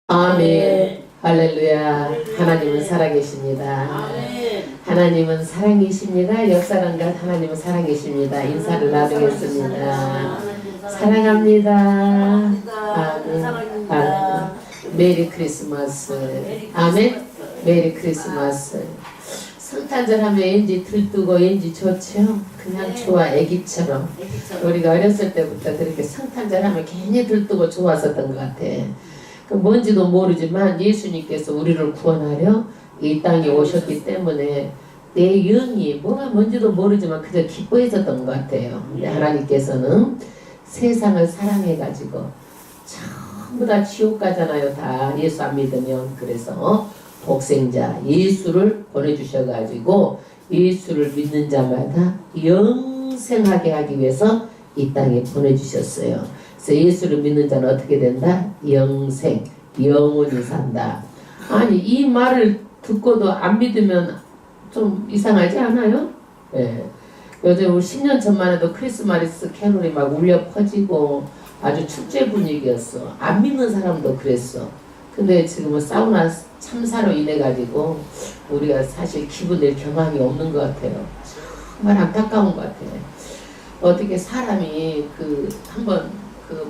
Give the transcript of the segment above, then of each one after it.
아멘. 할렐루야. 하나님은 살아계십니다. 하나님은 살아계십니다. 옆사람과 하나님은 살아계십니다. 인사를 나누겠습니다. 사랑합니다. 아멘. 아멘. 메리 크리스마스. 아멘. 메리 크리스마스. 성탄절 하면 왠지 들뜨고 왠지 좋죠? 그냥 좋아. 애기처럼. 우리가 어렸을 때부터 그렇게 성탄절 하면 괜히 들뜨고 좋았었던 것 같아. 뭔지도 모르지만 예수님께서 우리를 구원하려 이 땅에 오셨기 때문에 내 영이 뭐가 뭔지도 모르지만 그저 기뻐했었던 것 같아요. 근데 하나님께서는 세상을 사랑해가지고 전부 다 지옥 가잖아요. 다 예수 안 믿으면. 그래서 독생자 예수를 보내주셔가지고 예수를 믿는 자마다 영생하게 하기 위해서 이 땅에 보내주셨어요. 그래서 예수를 믿는 자는 어떻게 된다? 영생, 영원히 산다. 아니 이 말을 듣고도 안 믿으면 좀 이상하지 않아요? 예. 요즘 10년 전만 해도 크리스마스 캐롤이 막 울려 퍼지고 아주 축제 분위기였어. 안 믿는 사람도 그랬어. 근데 지금은 사우나 참사로 인해 가지고 우리가 사실 기분 낼 경황이 없는 것 같아요. 정말 안타까운 것 같아요. 어떻게 사람이 한번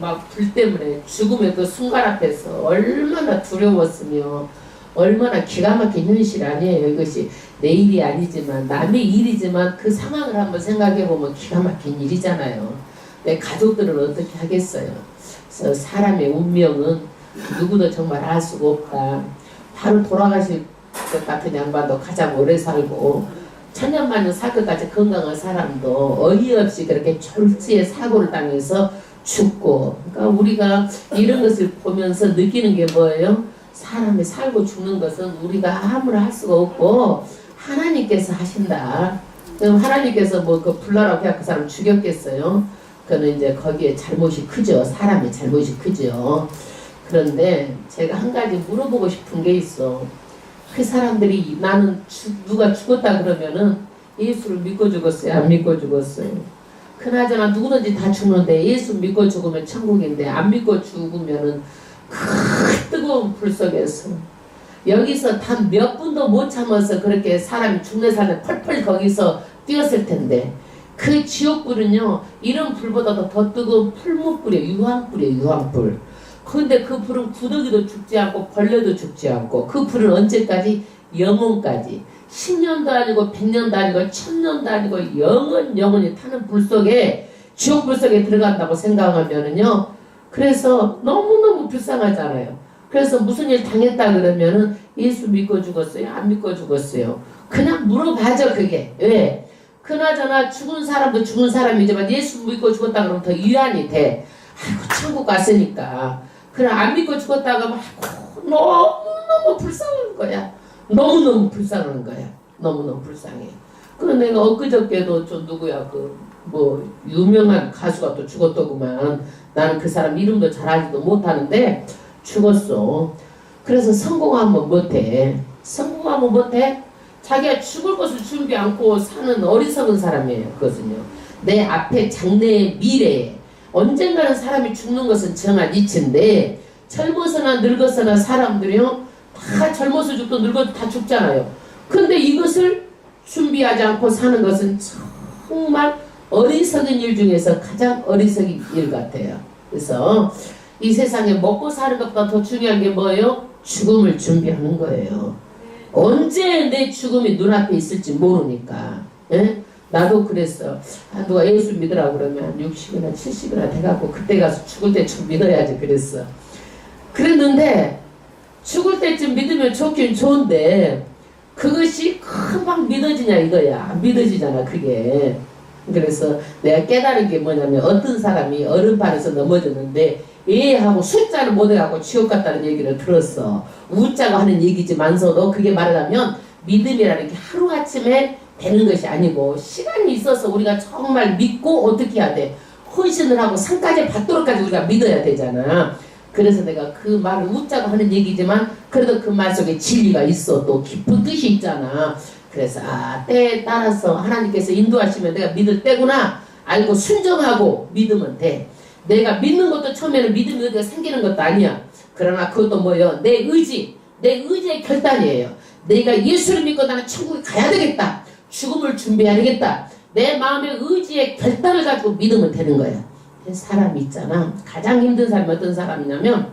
막 불 때문에 죽음의 그 순간 앞에서 얼마나 두려웠으며 얼마나 기가 막힌 현실 아니에요. 이것이 내 일이 아니지만 남의 일이지만 그 상황을 한번 생각해 보면 기가 막힌 일이잖아요. 내 가족들은 어떻게 하겠어요. 그래서 사람의 운명은 누구도 정말 알 수가 없다. 바로 돌아가실 것 같은 양반도 가장 오래 살고 천년만년 살 것까지 건강한 사람도 어이없이 그렇게 졸지에 사고를 당해서 죽고. 그러니까 우리가 이런 것을 보면서 느끼는 게 뭐예요? 사람이 살고 죽는 것은 우리가 아무나 할 수가 없고 하나님께서 하신다. 그럼 하나님께서 그 불나라고 해서 그 사람 죽였겠어요? 그는 이제 거기에 잘못이 크죠. 사람의 잘못이 크죠. 그런데 제가 한 가지 물어보고 싶은 게 있어. 그 사람들이 나는 누가 죽었다 그러면은 예수를 믿고 죽었어요? 안 믿고 죽었어요? 그나저나 누구든지 다 죽는데 예수 믿고 죽으면 천국인데 안 믿고 죽으면은 그 뜨거운 불 속에서 여기서 단 몇 분도 못 참아서 그렇게 사람이 죽는 사람이 펄펄 거기서 뛰었을 텐데 그 지옥불은요 이런 불보다도 더 뜨거운 풀무불이에요. 유황불이에요. 유황불. 그런데 그 불은 구더기도 죽지 않고 벌레도 죽지 않고 그 불은 언제까지? 영원까지. 10년도 아니고 100년도 아니고 1000년도 아니고 영원히 타는 불 속에 지옥불 속에 들어간다고 생각하면은요 그래서 너무너무 불쌍하잖아요. 그래서 무슨 일 당했다 그러면은 예수 믿고 죽었어요? 안 믿고 죽었어요? 그냥 물어봐죠. 그게 왜? 그나저나 죽은 사람도 죽은 사람이지만 예수 믿고 죽었다 그러면 더 위안이 돼. 아이고 천국 갔으니까. 그럼 안 믿고 죽었다가 막 너무너무 불쌍한 거야. 너무너무 불쌍한 거야. 너무너무 불쌍해. 그런데 내가 엊그저께도 좀 누구야 유명한 가수가 또 죽었더구만. 나는 그 사람 이름도 잘 알지도 못하는데 죽었어. 그래서 성공하면 못해. 성공하면 못해? 자기가 죽을 것을 준비 않고 사는 어리석은 사람이에요. 그것은요. 내 앞에 장래의 미래에 언젠가는 사람이 죽는 것은 정한 이치인데 젊어서나 늙어서나 사람들이요 다 젊어서 죽고 늙어도 다 죽잖아요. 근데 이것을 준비하지 않고 사는 것은 정말 어리석은 일 중에서 가장 어리석은 일 같아요. 그래서 이 세상에 먹고 사는 것보다 더 중요한 게 뭐예요? 죽음을 준비하는 거예요. 언제 내 죽음이 눈앞에 있을지 모르니까. 에? 나도 그랬어. 누가 예수 믿으라고 그러면 60이나 70이나 돼갖고 그때 가서 죽을 때 좀 믿어야지 그랬어. 그랬는데 죽을 때쯤 믿으면 좋긴 좋은데 그것이 금방 믿어지냐 이거야. 안 믿어지잖아 그게. 그래서 내가 깨달은 게 뭐냐면 어떤 사람이 얼음판에서 넘어졌는데 하고 숫자를 못해갖고 지옥 갔다는 얘기를 들었어. 우자가 하는 얘기지만서도 그게 말하자면 믿음이라는 게 하루아침에 되는 것이 아니고 시간이 있어서 우리가 정말 믿고 어떻게 해야 돼? 헌신을 하고 산까지 받도록까지 우리가 믿어야 되잖아. 그래서 내가 그 말을 웃자고 하는 얘기지만 그래도 그 말 속에 진리가 있어. 또 깊은 뜻이 있잖아. 그래서 때에 따라서 하나님께서 인도하시면 내가 믿을 때구나 알고 순종하고 믿으면 돼. 내가 믿는 것도 처음에는 믿음이 어디가 생기는 것도 아니야. 그러나 그것도 뭐예요? 내 의지의 결단이에요. 내가 예수를 믿고 나는 천국에 가야 되겠다. 죽음을 준비해야 되겠다. 내 마음의 의지의 결단을 가지고 믿으면 되는 거예요. 사람이 있잖아. 가장 힘든 사람이 어떤 사람이냐면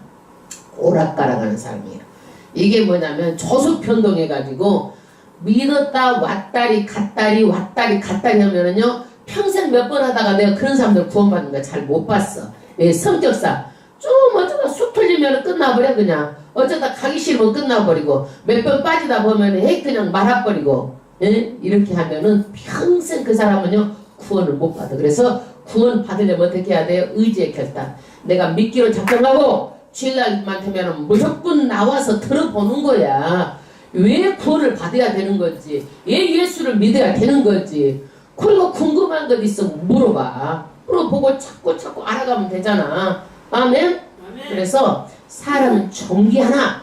오락가락하는 사람이에요. 이게 뭐냐면 저속변동해가지고 믿었다 왔다리 갔다리 왔다리 갔다리 하면은요 평생 몇 번 하다가 내가 그런 사람들 구원받는 거 잘 못 봤어. 예, 성격상 좀 어쩌다 쑥 틀리면 끝나버려. 그냥 어쩌다 가기 싫으면 끝나버리고 몇 번 빠지다 보면 그냥 말아버리고. 예? 이렇게 하면은 평생 그 사람은요 구원을 못 받아. 그래서 구원 받으려면 어떻게 해야 돼요? 의지의 결단. 내가 믿기로 작정하고 주일날만 되면 무조건 나와서 들어보는 거야. 왜 구원을 받아야 되는 건지, 왜 예수를 믿어야 되는 건지. 그리고 궁금한 것 있으면 물어봐. 물어보고 자꾸 알아가면 되잖아. 아멘? 그래서 사람은 존귀하나,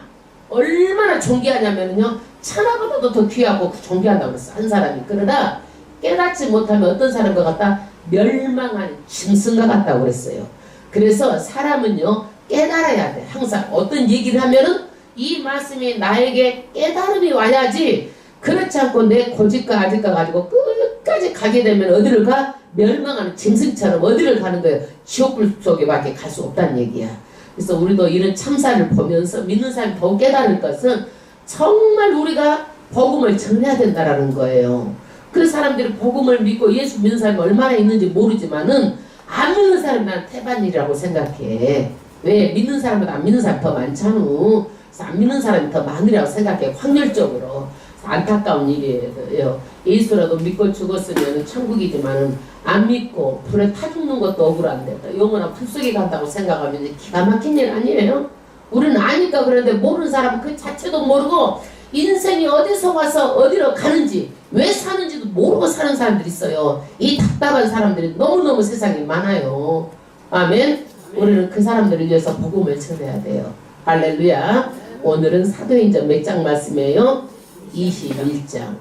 얼마나 존귀하냐면요 천하보다도 더 귀하고 존귀한다고 그랬어 한 사람이. 그러나 깨닫지 못하면 어떤 사람과 같다? 멸망한 짐승과 같다고 그랬어요. 그래서 사람은요 깨달아야 돼. 항상 어떤 얘기를 하면은 이 말씀이 나에게 깨달음이 와야지. 그렇지 않고 내 고집과 아집과 가지고 끝까지 가게 되면 어디를 가? 멸망하는 짐승처럼 어디를 가는 거예요? 지옥불 속에밖에 갈 수 없다는 얘기야. 그래서 우리도 이런 참사를 보면서 믿는 사람이 더욱 깨달을 것은 정말 우리가 복음을 전해야 된다라는 거예요. 그 사람들이 복음을 믿고 예수 믿는 사람이 얼마나 있는지 모르지만은 안 믿는 사람이 난 태반일이라고 생각해. 왜? 믿는 사람보다 안 믿는 사람이 더 많잖아. 그래서 안 믿는 사람이 더 많으라고 생각해. 확률적으로. 안타까운 일이에요. 예수라도 믿고 죽었으면 천국이지만은 안 믿고 불에 타 죽는 것도 억울한데 영원한 불 속에 간다고 생각하면 기가 막힌 일 아니에요? 우리는 아니까 그런데 모르는 사람은 그 자체도 모르고 인생이 어디서 와서 어디로 가는지 왜 사는지도 모르고 사는 사람들이 있어요. 이 답답한 사람들이 너무너무 세상에 많아요. 아멘. 우리는 그 사람들을 위해서 복음을 전해야 돼요. 할렐루야. 오늘은 사도행전 몇 장 말씀이에요? 21장.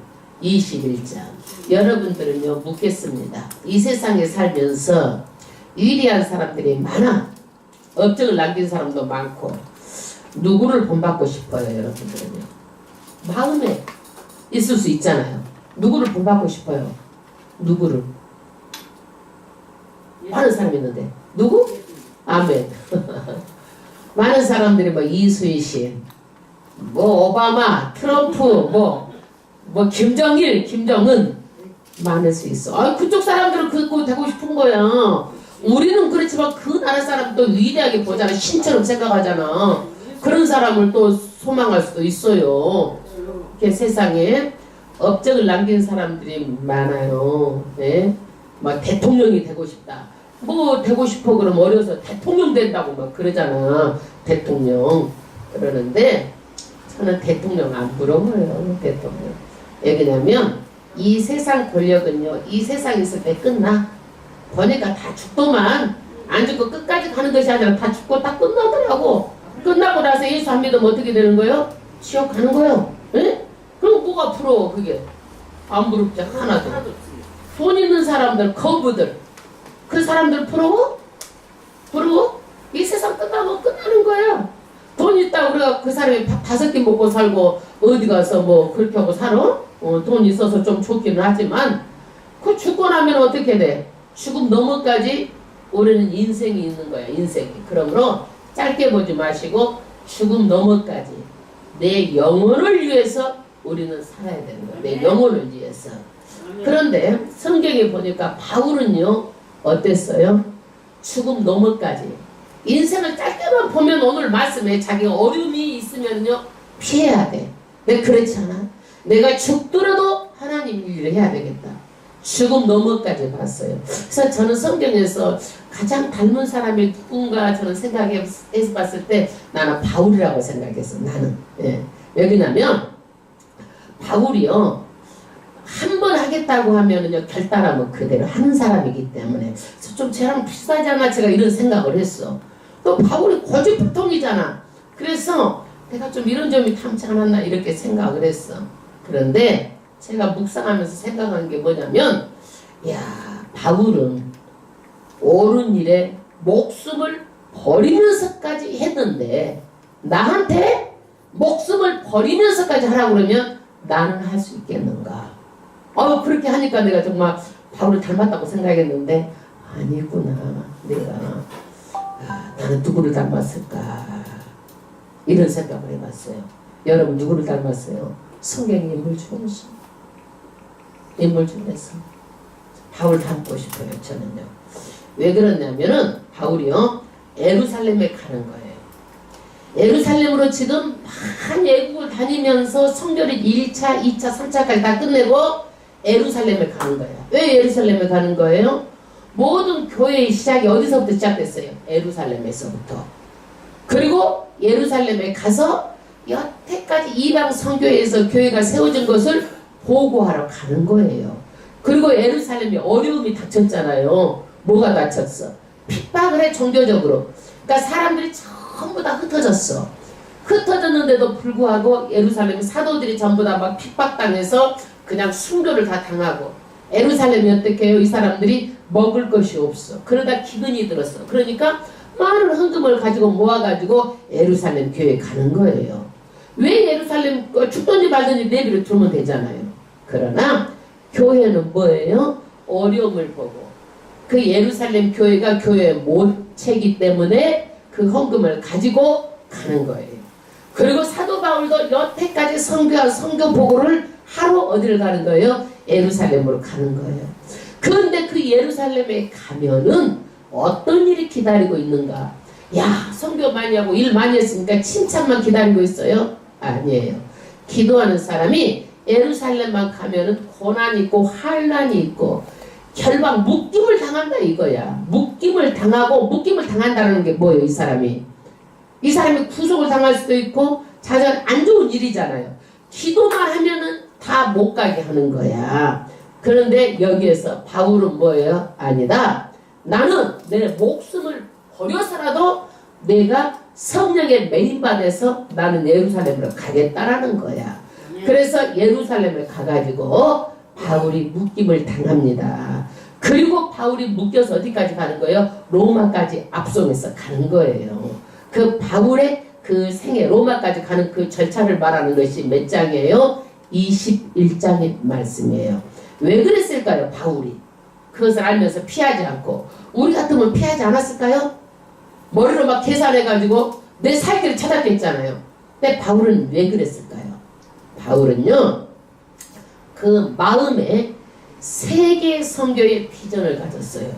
여러분들은요 묻겠습니다. 이 세상에 살면서 위대한 사람들이 많아. 업적을 남긴 사람도 많고. 누구를 본받고 싶어요 여러분들은요? 마음에 있을 수 있잖아요. 누구를 본받고 싶어요? 누구를? 많은 사람이 있는데 누구? 아멘. 많은 사람들이 뭐 이수희씨, 뭐 오바마, 트럼프, 뭐 김정일, 김정은 많을 수 있어. 그쪽 사람들은 그거 되고 싶은 거야. 우리는 그렇지만 그 나라 사람도 위대하게 보잖아. 신처럼 생각하잖아. 그런 사람을 또 소망할 수도 있어요. 이렇게 세상에 업적을 남긴 사람들이 많아요. 네? 막 대통령이 되고 싶다. 뭐 되고 싶어 그러면 어려서 대통령 된다고 막 그러잖아. 대통령. 그러는데 저는 대통령 안 부러워요. 대통령. 왜 그러냐면 이 세상 권력은요. 이 세상에 있을 때 끝나. 보니까 다 죽더만. 안 죽고 끝까지 가는 것이 아니라 다 죽고 다 끝나더라고. 끝나고 나서 예수 안 믿으면 어떻게 되는 거예요? 지옥 가는 거예요. 예? 그럼 뭐가 부러워 그게? 안 부럽지 하나도. 돈 있는 사람들, 거부들 그 사람들 부러워? 부러워? 이 세상 끝나면 끝나는 거야. 돈 있다 우리가 그 사람이 밥 5끼 먹고 살고 어디 가서 뭐 그렇게 하고 살아? 돈 있어서 좀 좋기는 하지만 그 죽고 나면 어떻게 돼? 죽음 넘어까지 우리는 인생이 있는 거야. 인생이. 그러므로 짧게 보지 마시고 죽음 넘어까지 내 영혼을 위해서 우리는 살아야 되는 거야. 내 영혼을 위해서. 그런데 성경에 보니까 바울은요 어땠어요? 죽음 넘어까지 인생을 짧게만 보면 오늘 말씀에 자기가 어려움이 있으면요 피해야 돼. 왜 그렇지 않아? 내가 죽더라도 하나님 일을 해야 되겠다. 죽음 넘어까지 봤어요. 그래서 저는 성경에서 가장 닮은 사람이 누군가 저는 생각해서 봤을 때 나는 바울이라고 생각했어. 나는. 예. 왜냐면 바울이요 한 번 하겠다고 하면은요 결단하면 그대로 하는 사람이기 때문에 좀 쟤랑 비슷하지 않나 제가 이런 생각을 했어. 또 바울이 고집불통이잖아. 그래서 내가 좀 이런 점이 탐지 않았나 이렇게 생각을 했어. 그런데 제가 묵상하면서 생각한 게 뭐냐면 야 바울은 옳은 일에 목숨을 버리면서까지 했는데 나한테 목숨을 버리면서까지 하라고 그러면 나는 할 수 있겠는가? 그렇게 하니까 내가 정말 바울을 닮았다고 생각했는데 아니구나. 내가 나는 누구를 닮았을까? 이런 생각을 해봤어요. 여러분 누구를 닮았어요? 성경의 인물 중에서. 인물 중에서 바울 닮고 싶어요. 저는요. 왜 그러냐면은 바울이요 예루살렘에 가는 거예요. 예루살렘으로 지금 한 외국을 다니면서 성결의 1차, 2차, 3차까지 다 끝내고 예루살렘에 가는 거예요. 왜 예루살렘에 가는 거예요? 모든 교회의 시작이 어디서부터 시작됐어요? 예루살렘에서부터. 그리고 예루살렘에 가서 여태까지 이방 선교회에서 교회가 세워진 것을 보고하러 가는 거예요. 그리고 예루살렘에 어려움이 닥쳤잖아요. 뭐가 닥쳤어? 핍박을 해, 종교적으로. 그러니까 사람들이 전부 다 흩어졌어. 흩어졌는데도 불구하고 예루살렘 사도들이 전부 다 막 핍박당해서 그냥 순교를 다 당하고, 예루살렘이 어떻게 해요? 이 사람들이 먹을 것이 없어. 그러다 기근이 들었어. 그러니까 많은 헌금을 가지고 모아가지고 예루살렘 교회에 가는 거예요. 왜 예루살렘 죽든지 말든지 내비를 두면 되잖아요. 그러나 교회는 뭐예요? 어려움을 보고 그 예루살렘 교회가 교회의 모체이기 때문에 그 헌금을 가지고 가는 거예요. 그리고 사도 바울도 여태까지 선교한 선교 보고를 하러 어디를 가는 거예요? 예루살렘으로 가는 거예요. 그런데 그 예루살렘에 가면은 어떤 일이 기다리고 있는가? 야, 선교 많이 하고 일 많이 했으니까 칭찬만 기다리고 있어요? 아니에요. 기도하는 사람이 예루살렘만 가면은 고난이 있고 환난이 있고 결박, 묶임을 당한다 이거야. 묶임을 당하고, 묶임을 당한다는 게 뭐예요? 이 사람이 구속을 당할 수도 있고 자전 안 좋은 일이잖아요. 기도만 하면은 다 못 가게 하는 거야. 그런데 여기에서 바울은 뭐예요? 아니다. 나는 내 목숨을 버려서라도 내가 성령의 메인받아서 나는 예루살렘으로 가겠다라는 거야. 그래서 예루살렘에 가가지고 바울이 묶임을 당합니다. 그리고 바울이 묶여서 어디까지 가는 거예요? 로마까지 앞송해서 가는 거예요. 그 바울의 그 생애 로마까지 가는 그 절차를 말하는 것이 몇 장이에요? 21장의 말씀이에요. 왜 그랬을까요? 바울이 그것을 알면서 피하지 않고. 우리 같으면 피하지 않았을까요? 머리로 막 계산해가지고 내 살 길을 찾았겠잖아요. 근데 바울은 왜 그랬을까요? 바울은요 그 마음에 세계 선교의 비전을 가졌어요.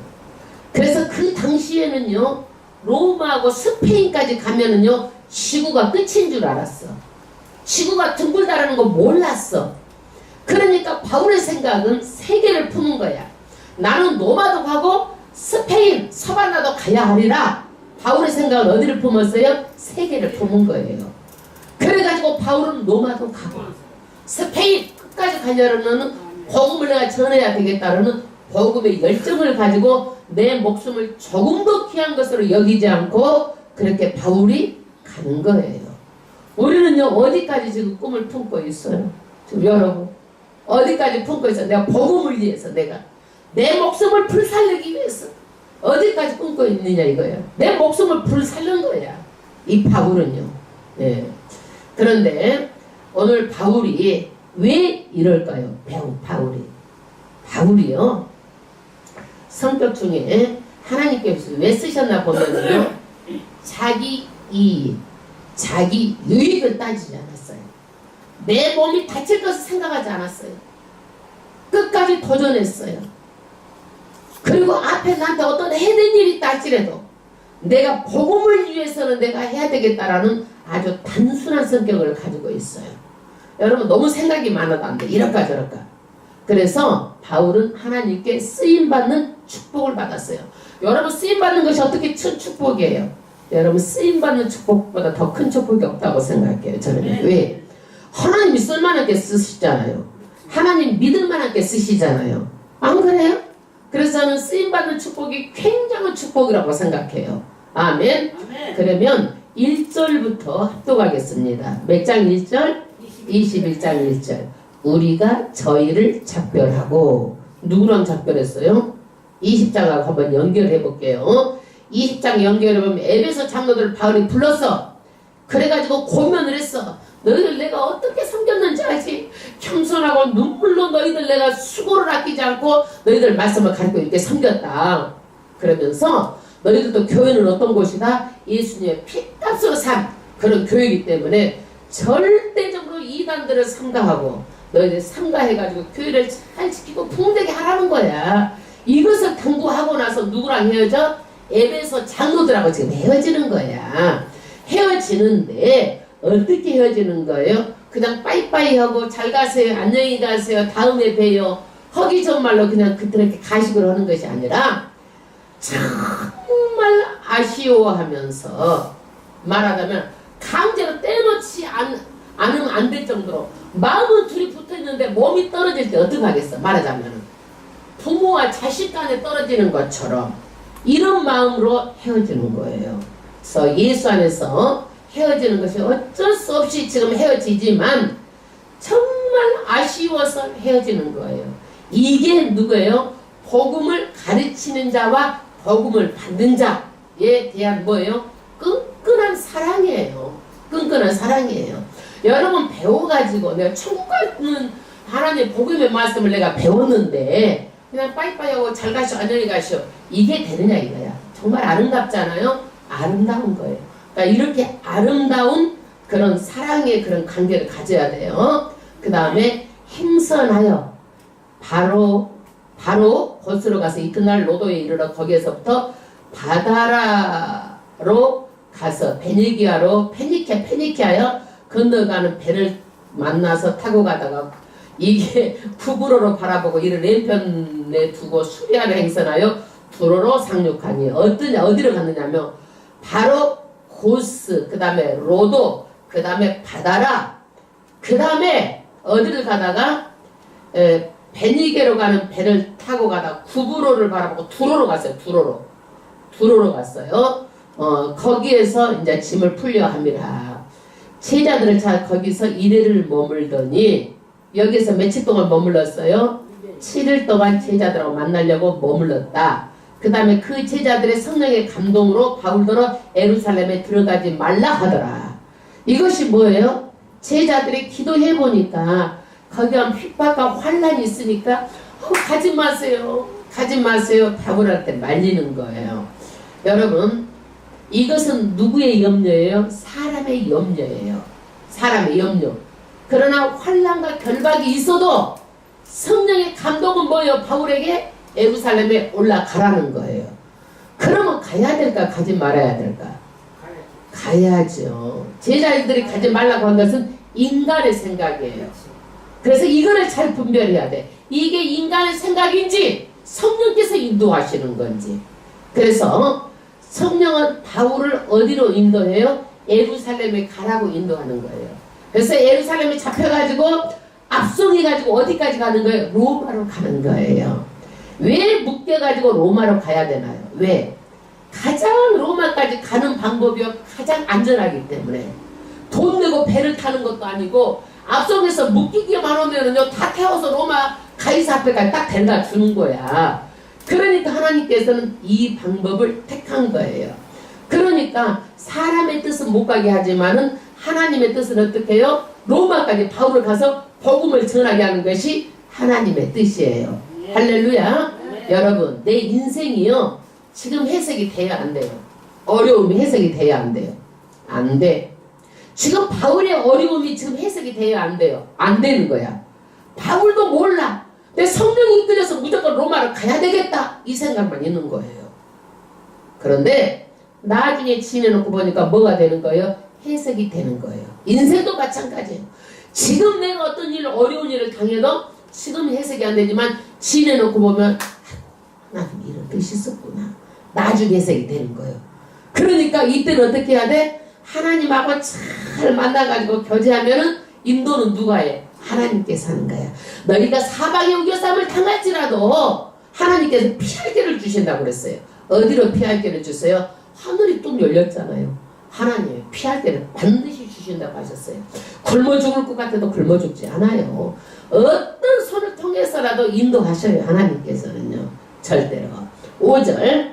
그래서 그 당시에는요 로마하고 스페인까지 가면은요 지구가 끝인 줄 알았어. 지구가 둥글다라는 거 몰랐어. 그러니까 바울의 생각은 세계를 푸는 거야. 나는 로마도 가고 스페인, 서바나도 가야 하리라. 바울의 생각은 어디를 품었어요? 세계를 품은 거예요. 그래가지고 바울은 로마도 가고 스페인 끝까지 가려면 복음을 내가 전해야 되겠다는 복음의 열정을 가지고 내 목숨을 조금도 귀한 것으로 여기지 않고 그렇게 바울이 가는 거예요. 우리는요 어디까지 지금 꿈을 품고 있어요? 지금 여러분 어디까지 품고 있어요? 내가 복음을 위해서 내가 내 목숨을 불살리기 위해서 어디까지 꿈고 있느냐 이거야. 내 목숨을 불살린 거야 이 바울은요. 네. 그런데 오늘 바울이 왜 이럴까요? 배우 바울이요 성격 중에 하나님께서 왜 쓰셨나 보면요 자기 이익, 자기 유익을 따지지 않았어요. 내 몸이 다칠 것을 생각하지 않았어요. 끝까지 도전했어요. 그리고 앞에 나한테 어떤 해된 일이 있다 할지라도 내가 복음을 위해서는 내가 해야 되겠다라는 아주 단순한 성격을 가지고 있어요. 여러분 너무 생각이 많아도 안 돼. 이럴까 저럴까. 그래서 바울은 하나님께 쓰임받는 축복을 받았어요. 여러분 쓰임받는 것이 어떻게 큰 축복이에요? 여러분 쓰임받는 축복보다 더 큰 축복이 없다고 생각해요. 저는. 왜? 하나님이 쓸만하게 쓰시잖아요. 하나님 믿을만하게 쓰시잖아요. 안 그래요? 그래서 저는 쓰임받는 축복이 굉장한 축복이라고 생각해요. 아멘. 그러면 1절부터 합독하겠습니다. 몇 장 1절? 21장 1절. 우리가 저희를 작별하고 누구랑 작별했어요? 20장하고 한번 연결해 볼게요. 20장 연결해 보면 에베소 장로들 바울이 불렀어. 그래가지고 고면을 했어. 너희들 내가 어떻게 섬겼는지 알지? 겸손하고 눈물로 너희들 내가 수고를 아끼지 않고 너희들 말씀을 가르쳐 이렇게 섬겼다. 그러면서 너희들도 교회는 어떤 곳이다? 예수님의 피값으로 산 그런 교회이기 때문에 절대적으로 이단들을 삼가하고 너희들 삼가해가지고 교회를 잘 지키고 부흥되게 하라는 거야. 이것을 당부하고 나서 누구랑 헤어져? 에베소 장로들하고 지금 헤어지는 거야. 헤어지는데 어떻게 헤어지는 거예요? 그냥 빠이빠이 하고 잘 가세요, 안녕히 가세요, 다음에 봬요, 허기 정말로 그냥 그렇게 가식을 하는 것이 아니라 정말 아쉬워하면서 말하자면 강제로 떼놓지 않으면 안 될 정도로 마음은 둘이 붙어있는데 몸이 떨어질 때 어떡하겠어? 말하자면 부모와 자식 간에 떨어지는 것처럼 이런 마음으로 헤어지는 거예요. 그래서 예수 안에서 헤어지는 것이 어쩔 수 없이 지금 헤어지지만 정말 아쉬워서 헤어지는 거예요. 이게 누구예요? 복음을 가르치는 자와 복음을 받는 자에 대한 뭐예요? 끈끈한 사랑이에요. 끈끈한 사랑이에요. 여러분 배워가지고 내가 천국 가는 하나님의 복음의 말씀을 내가 배웠는데 그냥 빠이빠이하고 잘 가시오 안녕히 가시오 이게 되느냐 이거야. 정말 아름답잖아요. 아름다운 거예요. 그러니까 이렇게 아름다운 그런 사랑의 그런 관계를 가져야 돼요. 그 다음에 행선하여 바로 곳으로 가서 이튿날 로도에 이르러 거기에서부터 바다라로 가서 페니키아여 건너가는 배를 만나서 타고 가다가 이게 구부로로 바라보고 이를 왼편에 두고 수리아를 행선하여 두로로 상륙하니 어디로 갔느냐면 바로 고스, 그 다음에 로도, 그 다음에 바다라, 그 다음에 어디를 가다가 베니게로 가는 배를 타고 가다가 구부로를 바라보고 두로로 갔어요. 두로로 갔어요. 거기에서 이제 짐을 풀려 합니다. 제자들을 거기서 이래를 머물더니 여기서 며칠 동안 머물렀어요? 7일 동안 제자들하고 만나려고 머물렀다. 그 다음에 그 제자들의 성령의 감동으로 바울더러 예루살렘에 들어가지 말라 하더라. 이것이 뭐예요? 제자들이 기도해보니까 거기 가면 핍박과 환란이 있으니까 가지 마세요. 바울한테 말리는 거예요. 여러분 이것은 누구의 염려예요? 사람의 염려예요. 사람의 염려. 그러나 환란과 결박이 있어도 성령의 감동은 뭐예요? 바울에게 예루살렘에 올라가라는 거예요. 그러면 가야 될까? 가지 말아야 될까? 가야죠. 제자들이 가지 말라고 한 것은 인간의 생각이에요. 그래서 이거를 잘 분별해야 돼. 이게 인간의 생각인지 성령께서 인도하시는 건지. 그래서 성령은 바울을 어디로 인도해요? 예루살렘에 가라고 인도하는 거예요. 그래서 예루살렘에 잡혀가지고 압송해가지고 어디까지 가는 거예요? 로마로 가는 거예요. 왜 묶여가지고 로마로 가야 되나요? 왜? 가장 로마까지 가는 방법이 가장 안전하기 때문에 돈 내고 배를 타는 것도 아니고 앞쪽에서 묶이기만 하면은요 다 태워서 로마 가이사 앞에까지 딱 데려다 주는 거야. 그러니까 하나님께서는 이 방법을 택한 거예요. 그러니까 사람의 뜻은 못 가게 하지만은 하나님의 뜻은 어떻게 해요? 로마까지 바울을 가서 복음을 전하게 하는 것이 하나님의 뜻이에요. 할렐루야. 여러분 내 인생이요 지금 해석이 돼야 안 돼요. 어려움이 해석이 돼야 안 돼요. 안 돼. 지금 바울의 어려움이 지금 해석이 돼야 안 돼요. 안 되는 거야. 바울도 몰라. 내 성령이 이끌려서 무조건 로마를 가야 되겠다 이 생각만 있는 거예요. 그런데 나중에 지내놓고 보니까 뭐가 되는 거예요? 해석이 되는 거예요. 인생도 마찬가지예요. 지금 내가 어떤 일 어려운 일을 당해도 지금 해석이 안 되지만 지내놓고 보면 하나님 이런 뜻이 있었구나. 나중에 해석이 되는 거예요. 그러니까 이때는 어떻게 해야 돼? 하나님하고 잘 만나가지고 교제하면은 인도는 누가 해? 하나님께서 하는 거야. 너희가 사방의 우겨쌈을 당할지라도 하나님께서 피할 길을 주신다고 그랬어요. 어디로 피할 길을 주세요? 하늘이 뚝 열렸잖아요. 하나님 피할 길을 반드시 주신다고 하셨어요. 굶어 죽을 것 같아도 굶어 죽지 않아요. 어떤 손을 통해서라도 인도하셔요. 하나님께서는요. 절대로. 5절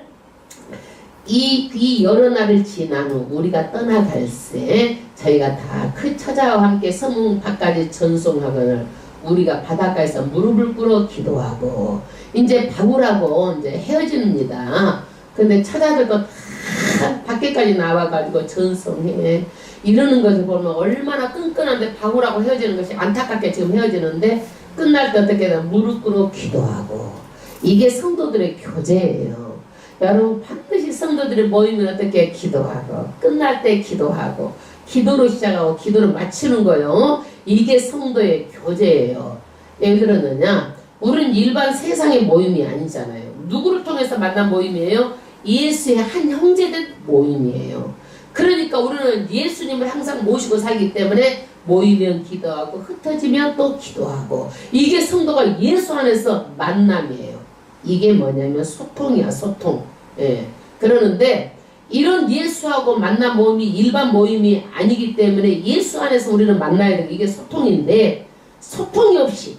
이 여러 날을 지난 후 우리가 떠나갈 새 저희가 다 그 처자와 함께 성문 밖까지 전송하거늘 우리가 바닷가에서 무릎을 꿇어 기도하고 이제 바울하고 이제 헤어집니다. 근데 처자들도 다 밖에까지 나와가지고 전송해 이러는 것을 보면 얼마나 끈끈한데 바울하고 헤어지는 것이 안타깝게 지금 헤어지는데 끝날 때 어떻게 되나 무릎 꿇어 기도하고 이게 성도들의 교제예요. 여러분 반드시 성도들이 모이면 어떻게 기도하고 끝날 때 기도하고 기도로 시작하고 기도로 마치는 거예요. 이게 성도의 교제예요. 왜 그러느냐? 우리는 일반 세상의 모임이 아니잖아요. 누구를 통해서 만난 모임이에요? 예수의 한 형제들 모임이에요. 그러니까 우리는 예수님을 항상 모시고 살기 때문에 모이면 기도하고 흩어지면 또 기도하고 이게 성도가 예수 안에서 만남이에요. 이게 뭐냐면 소통이야, 소통. 예. 그러는데 이런 예수하고 만난 모임이 일반 모임이 아니기 때문에 예수 안에서 우리는 만나야 되고 이게 소통인데 소통이 없이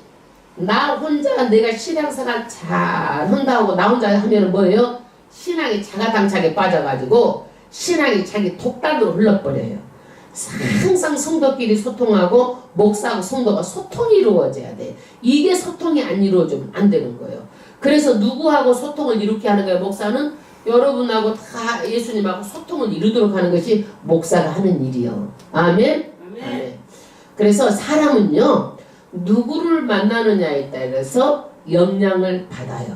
나 혼자 내가 신앙생활 잘 한다고 나 혼자 하면 뭐예요? 신앙이 자가당착에 빠져가지고 신앙이 자기 독단으로 흘러버려요. 항상 성도끼리 소통하고 목사하고 성도가 소통이 이루어져야 돼. 이게 소통이 안 이루어지면 안 되는 거예요. 그래서 누구하고 소통을 이렇게 하는 거예요? 목사는 여러분하고 다 예수님하고 소통을 이루도록 하는 것이 목사가 하는 일이요. 아멘? 아멘. 그래서 사람은요 누구를 만나느냐에 따라서 영향을 받아요.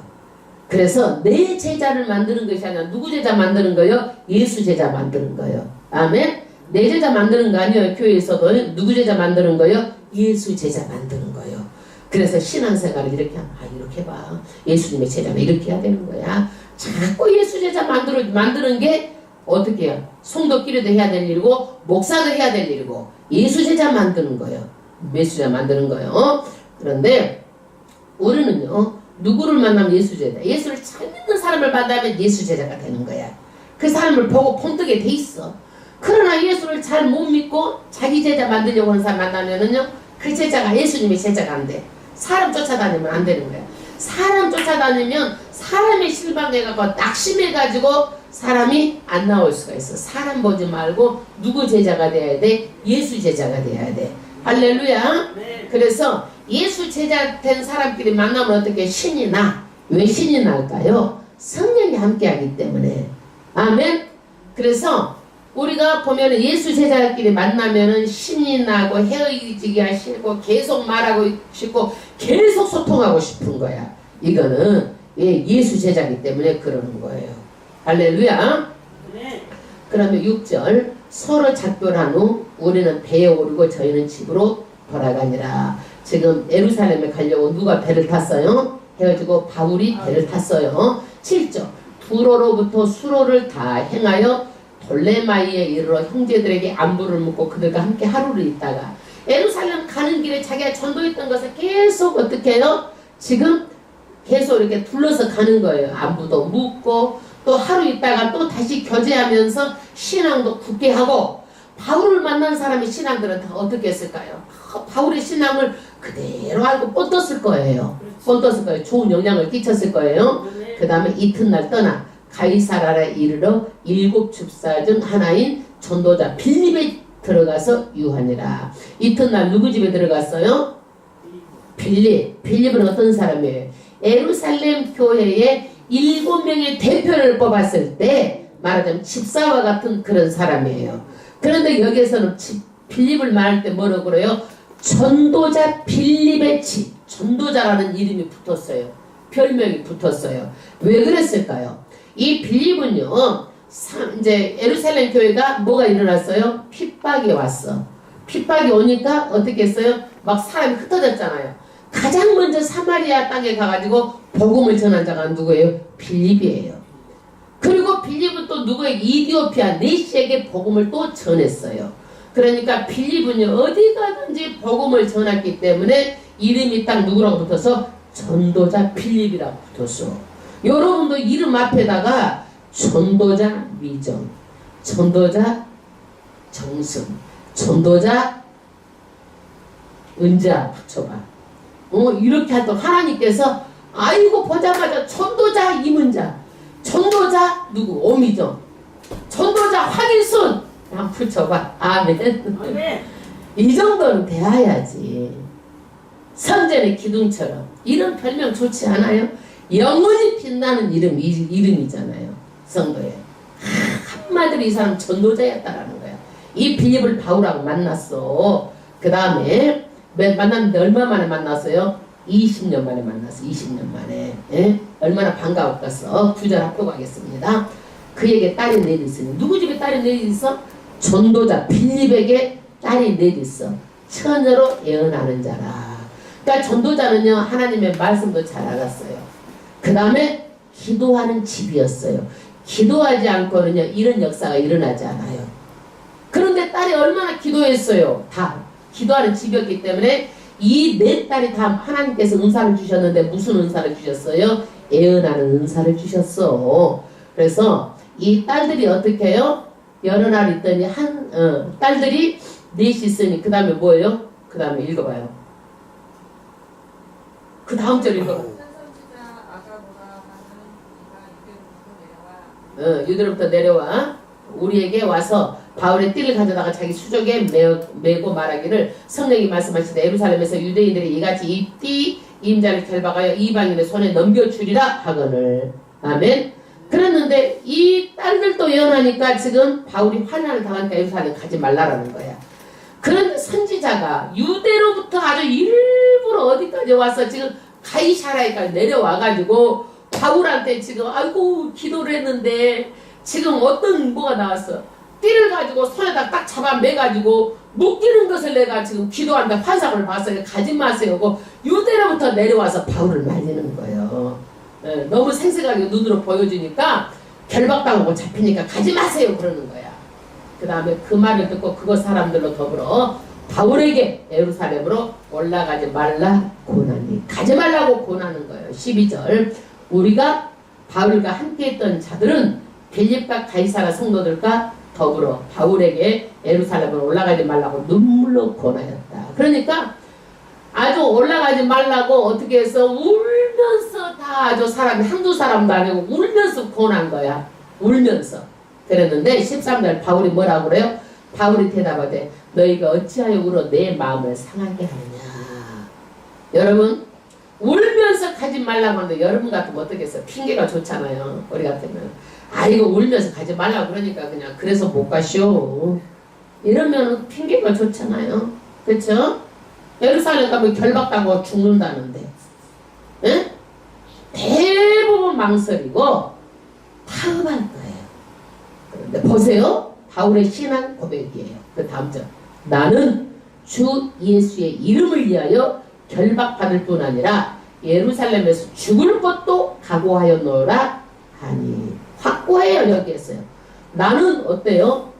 그래서 내 제자를 만드는 것이 아니라 누구 제자 만드는 거예요? 예수 제자 만드는 거예요. 아멘? 내 제자 만드는 거 아니에요. 교회에서도 누구 제자 만드는 거예요? 예수 제자 만드는 거예요. 그래서 신앙생활을 이렇게 하면 이렇게 봐. 예수님의 제자는 이렇게 해야 되는 거야. 자꾸 예수 제자 만드는 게 어떻게 해요? 성도끼리도 해야 될 일이고 목사도 해야 될 일이고 예수 제자 만드는 거예요. 예수 제자 만드는 거예요. 그런데 우리는요 누구를 만나면 예수 제자, 예수를 잘 믿는 사람을 만나면 예수 제자가 되는 거야. 그 사람을 보고 폰뜨게 돼 있어. 그러나 예수를 잘 못 믿고 자기 제자 만들려고 하는 사람 만나면은요 그 제자가 예수님의 제자가 안 돼. 사람 쫓아다니면 안 되는 거야. 사람 쫓아다니면 사람이 실망해가지고 낙심해가지고 사람이 안 나올 수가 있어. 사람 보지 말고 누구 제자가 돼야 돼? 예수 제자가 돼야 돼. 할렐루야. 네. 그래서 예수 제자 된 사람끼리 만나면 어떻게 신이 나? 왜 신이 날까요? 성령이 함께하기 때문에. 아멘. 그래서 우리가 보면은 예수 제자끼리 만나면은 신이 나고 헤어지기가 싫고 계속 말하고 싶고 계속 소통하고 싶은 거야. 이거는 예수 제자기 때문에 그러는 거예요. 할렐루야. 네. 그러면 6절 서로 작별한 후 우리는 배에 오르고 저희는 집으로 돌아가니라. 지금 예루살렘에 가려고 누가 배를 탔어요? 헤어지고 바울이 배를 탔어요. 7절 두로로부터 수로를 다 행하여 돌레마이에 이르러 형제들에게 안부를 묻고 그들과 함께 하루를 있다가 예루살렘 가는 길에 자기가 전도했던 것을 계속 어떻게 해요? 지금 계속 이렇게 둘러서 가는 거예요. 안부도 묻고 또 하루 있다가 또 다시 교제하면서 신앙도 굳게 하고 바울을 만난 사람이 신앙들은 다 어떻게 했을까요? 바울의 신앙을 그대로 알고 뻗었을 거예요. 뻗었을 거예요. 좋은 영향을 끼쳤을 거예요. 그 다음에 이튿날 떠나 가이사라에 이르러 7 집사 중 하나인 전도자 빌립에 들어가서 유하니라. 이튿날 누구 집에 들어갔어요? 빌립은 어떤 사람이에요? 예루살렘 교회에 7명의 대표를 뽑았을 때 말하자면 집사와 같은 그런 사람이에요. 그런데 여기에서는 빌립을 말할 때 뭐라고 그래요? 전도자 빌립의 집. 전도자라는 이름이 붙었어요. 별명이 붙었어요. 왜 그랬을까요? 이 빌립은요, 이제 예루살렘 교회가 뭐가 일어났어요? 핍박이 왔어. 핍박이 오니까 어떻게 했어요? 막 사람이 흩어졌잖아요. 가장 먼저 사마리아 땅에 가가지고 복음을 전한 자가 누구예요? 빌립이에요. 그리고 빌립은 또 누구에게? 이디오피아 네시에게 복음을 또 전했어요. 그러니까 빌립은요 어디 가든지 복음을 전했기 때문에 이름이 딱 누구라고 붙어서 전도자 빌립이라고 붙었어. 여러분도 이름 앞에다가 전도자 미정, 전도자 정승, 전도자 은자 붙여봐. 이렇게 하도 하나님께서 아이고 보자마자 전도자 이문자, 전도자 누구? 오미정, 전도자 확인순 한번 붙여봐. 아멘. 아멘. 이 정도는 돼야지. 성전의 기둥처럼. 이런 별명 좋지 않아요? 영원히 빛나는 이름이잖아요. 성도에. 한마디로 이 사람 전도자였다라는 거야. 이 빌립을 바울하고 만났어. 그 다음에 만났는데 얼마 만에 만났어요? 20년 만에 만났어. 20년 만에. 예? 얼마나 반가웠겠어. 9절 합격하겠습니다. 그에게 딸이 넷 있으니 누구 집에 딸이 넷 있어? 전도자 빌립에게 딸이 넷 있어. 처녀로 예언하는 자라. 그러니까 전도자는요 하나님의 말씀도 잘 알았어요. 그 다음에 기도하는 집이었어요. 기도하지 않고는요 이런 역사가 일어나지 않아요. 그런데 딸이 얼마나 기도했어요. 다 기도하는 집이었기 때문에 이 네 딸이 다 하나님께서 은사를 주셨는데 무슨 은사를 주셨어요? 예언하는 은사를 주셨어. 그래서 이 딸들이 어떻게 해요? 여러 날 있더니 딸들이 넷이 있으니 그 다음에 뭐예요? 그 다음에 읽어봐요. 그 다음 절 읽어봐요. 유대로부터 내려와 우리에게 와서 바울의 띠를 가져다가 자기 수족에 메고 말하기를 성령이 말씀하시되 예루살렘에서 유대인들이 이같이 이 띠 임자를 결박하여 이방인의 손에 넘겨주리라 하거늘. 아멘. 그랬는데 이 딸들도 예언하니까 지금 바울이 환난을 당하니까 예루살렘 가지 말라라는 거야. 그런데 선지자가 유대로부터 아주 일부러 어디까지 와서 지금 가이사라에까지 내려와가지고 바울한테 지금 아이고 기도를 했는데 지금 어떤 뭐가 나왔어. 띠를 가지고 손에다 딱 잡아 매가지고 묶이는 것을 내가 지금 기도한다 환상을 봤어요. 가지 마세요. 유대로부터 내려와서 바울을 말리는 거예요. 너무 생생하게 눈으로 보여주니까 결박당하고 잡히니까 가지 마세요 그러는 거야. 그 다음에 그 말을 듣고 그거 사람들로 더불어 바울에게 예루살렘으로 올라가지 말라 고나니. 가지 말라고 고나는 거예요. 12절 우리가 바울과 함께했던 자들은 빌립과 가이사라 성도들과 더불어 바울에게 예루살렘으로 올라가지 말라고 눈물로 권하였다. 그러니까 아주 올라가지 말라고 어떻게 해서 울면서 다 아주 사람이 한두 사람도 아니고 울면서 권한 거야. 울면서. 그랬는데 13절 바울이 뭐라고 그래요? 바울이 대답하되 너희가 어찌하여 울어 내 마음을 상하게 하느냐. 여러분 울면서 가지 말라고 하는데 여러분 같으면 어떻겠어요? 핑계가 좋잖아요. 우리 같으면 아이고 울면서 가지 말라고 그러니까 그냥 그래서 못 가시오. 이러면 핑계가 좋잖아요. 그렇죠? 예루살렘 가면 결박당하고 죽는다는데 에? 대부분 망설이고 타협할 거예요. 그런데 보세요. 바울의 신앙 고백이에요. 그 다음 절 나는 주 예수의 이름을 위하여 결박받을 뿐 아니라 예루살렘에서 죽을 것도 각오하였노라 하니. 확고해요. 여기에서요. 나는 어때요?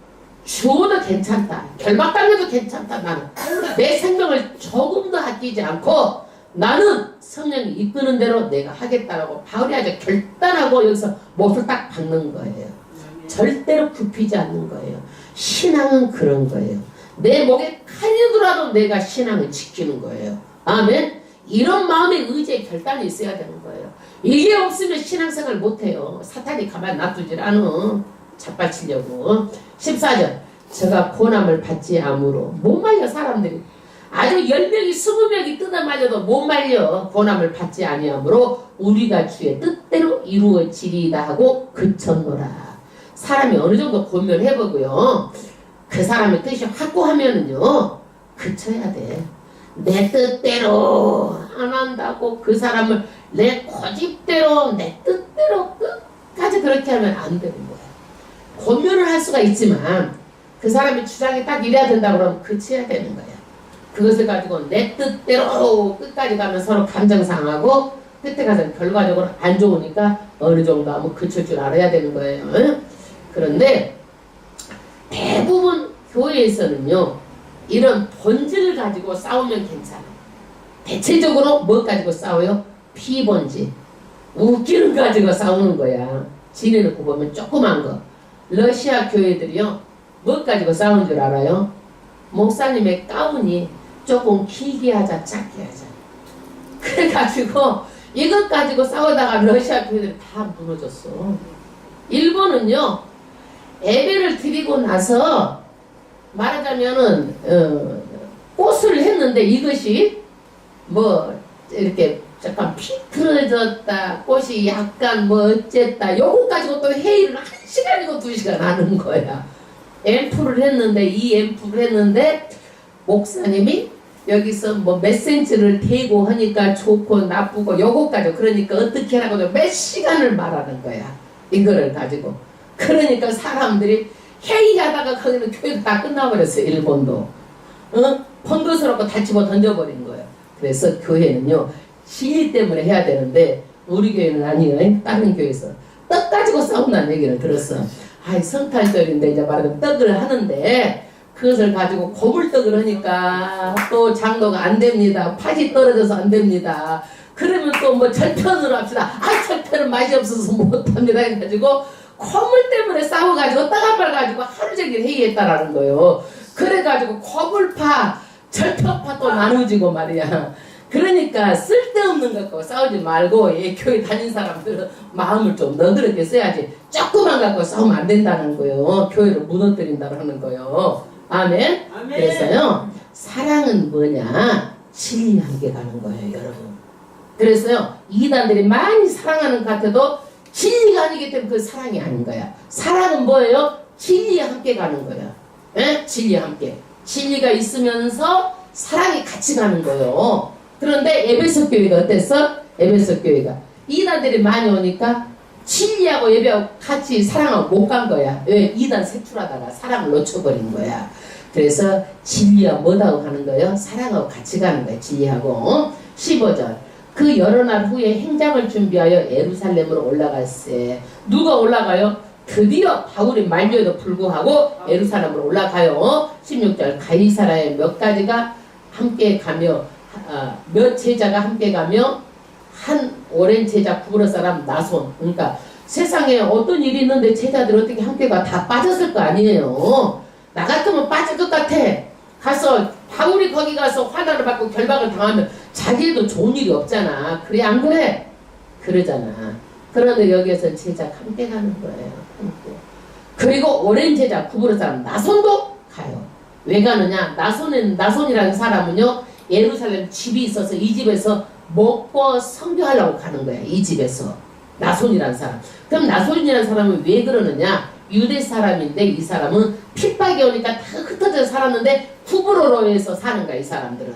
죽어도 괜찮다. 결박당해도 괜찮다. 나는 내 생명을 조금도 아끼지 않고 나는 성령이 이끄는 대로 내가 하겠다라고 바울이 아주 결단하고 여기서 못을 딱 박는 거예요. 절대로 굽히지 않는 거예요. 신앙은 그런 거예요. 내 목에 칼이 들어도 내가 신앙을 지키는 거예요. 아멘. 이런 마음의 의지의 결단이 있어야 되는 거예요. 이게 없으면 신앙생활 못해요. 사탄이 가만 놔두질 않아. 자빠치려고. 14절 저가 고난을 받지 아무로 못 말려. 사람들이 아주 10명이 20명이 뜯어맞아도 못 말려. 고난을 받지 아니하므로 우리가 주의 뜻대로 이루어지리이다 하고 그쳤노라. 사람이 어느 정도 고민해보고요. 그 사람의 뜻이 확고하면은요 그쳐야 돼. 내 뜻대로 안 한다고 그 사람을 내 고집대로 내 뜻대로 끝까지 그렇게 하면 안 되는 거야. 고민을 할 수가 있지만 그 사람의 주장이 딱 이래야 된다고 그러면 그쳐야 되는 거야. 그것을 가지고 내 뜻대로 끝까지 가면 서로 감정 상하고 끝에 가서 결과적으로 안 좋으니까 어느 정도 하면 그칠 줄 알아야 되는 거예요. 그런데 대부분 교회에서는요 이런 본질을 가지고 싸우면 괜찮아요. 대체적으로 뭐 가지고 싸워요? 피본질. 웃기는 가지고 싸우는 거야. 지내놓고 보면 조그만 거. 러시아 교회들이요 뭐 가지고 싸우는 줄 알아요? 목사님의 가운이 조금 길게 하자 작게 하자. 그래가지고 이것 가지고 싸우다가 러시아 교회들이 다 무너졌어. 일본은요 예배를 드리고 나서 말하자면은 꽃을 했는데 이것이 뭐 이렇게 잠깐 피틀어졌다, 꽃이 약간 뭐 어쨌다, 요거 가지고 또 회의를 1시간이고 2시간 하는 거야. 앰프를 했는데, 이 앰프를 했는데 목사님이 여기서 뭐 몇 센치를 대고 하니까 좋고 나쁘고 요거 가지고, 그러니까 어떻게 하라고 몇 시간을 말하는 거야, 이거를 가지고. 그러니까 사람들이 회의하다가 거기는 교회가 다 끝나버렸어. 일본도 번거스럽고 다 집어 던져버린 거예요. 그래서 교회는요, 진리 때문에 해야 되는데 우리 교회는 아니에요. 다른 교회에서 떡 가지고 싸운다는 얘기를 들었어. 아이, 성탄절인데 이제 말하자면 떡을 하는데 그것을 가지고 고물떡을 하니까 또 장로가 안 됩니다. 팥이 떨어져서 안 됩니다. 그러면 또 뭐 절편으로 합시다. 아, 절편은 맛이 없어서 못합니다 해가지고 고물 때문에 싸워가지고 떡 한 발 가지고 하루 종일 회의했다라는 거예요. 그래가지고 고물파 절편파 또 나누지고 말이야. 그러니까 쓸데없는 것 갖고 싸우지 말고, 교회 다닌 사람들은 마음을 좀 너그럽게 써야지. 조그만 갖고 싸우면 안 된다는 거예요. 교회를 무너뜨린다고 하는 거예요. 아멘? 아멘. 그래서요, 사랑은 뭐냐? 진리와 함께 가는 거예요, 여러분. 그래서요, 이단들이 많이 사랑하는 것 같아도 진리가 아니기 때문에 그 사랑이 아닌 거야. 사랑은 뭐예요? 진리와 함께 가는 거야. 예? 진리와 함께. 진리가 있으면서 사랑이 같이 가는 거예요. 그런데 에베소 교회가 어땠어? 에베소 교회가 이단들이 많이 오니까 진리하고 예배하고 같이 사랑하고 못 간 거야. 왜? 이단 색출하다가 사랑을 놓쳐버린 거야. 그래서 진리와 뭐하고 가는 거예요? 사랑하고 같이 가는 거야. 진리하고. 15절. 그 여러 날 후에 행장을 준비하여 예루살렘으로 올라갔세. 누가 올라가요? 드디어 바울이 만류에도 불구하고 예루살렘으로 올라가요. 16절. 가이사라의 몇 가지가 함께 가며 몇 제자가 함께 가며 한 오랜 제자 구브로 사람 나손. 그러니까 세상에 어떤 일이 있는데 제자들 어떻게 함께 가? 다 빠졌을 거 아니에요. 나 같으면 빠질 것 같아. 가서 바울이 거기 가서 화난을 받고 결박을 당하면 자기에도 좋은 일이 없잖아. 그래 안 그래? 그러잖아. 그런데 여기에서 제자 함께 가는 거예요. 함께. 그리고 오랜 제자 구브로 사람 나손도 가요. 왜 가느냐? 나손이라는 사람은요, 예루살렘 집이 있어서 이 집에서 먹고 선교하려고 가는 거야. 이 집에서. 나손이라는 사람. 그럼 나손이라는 사람은 왜 그러느냐? 유대 사람인데 이 사람은 핍박이 오니까 다 흩어져 살았는데 구브로로에서 사는 거야, 이 사람들은.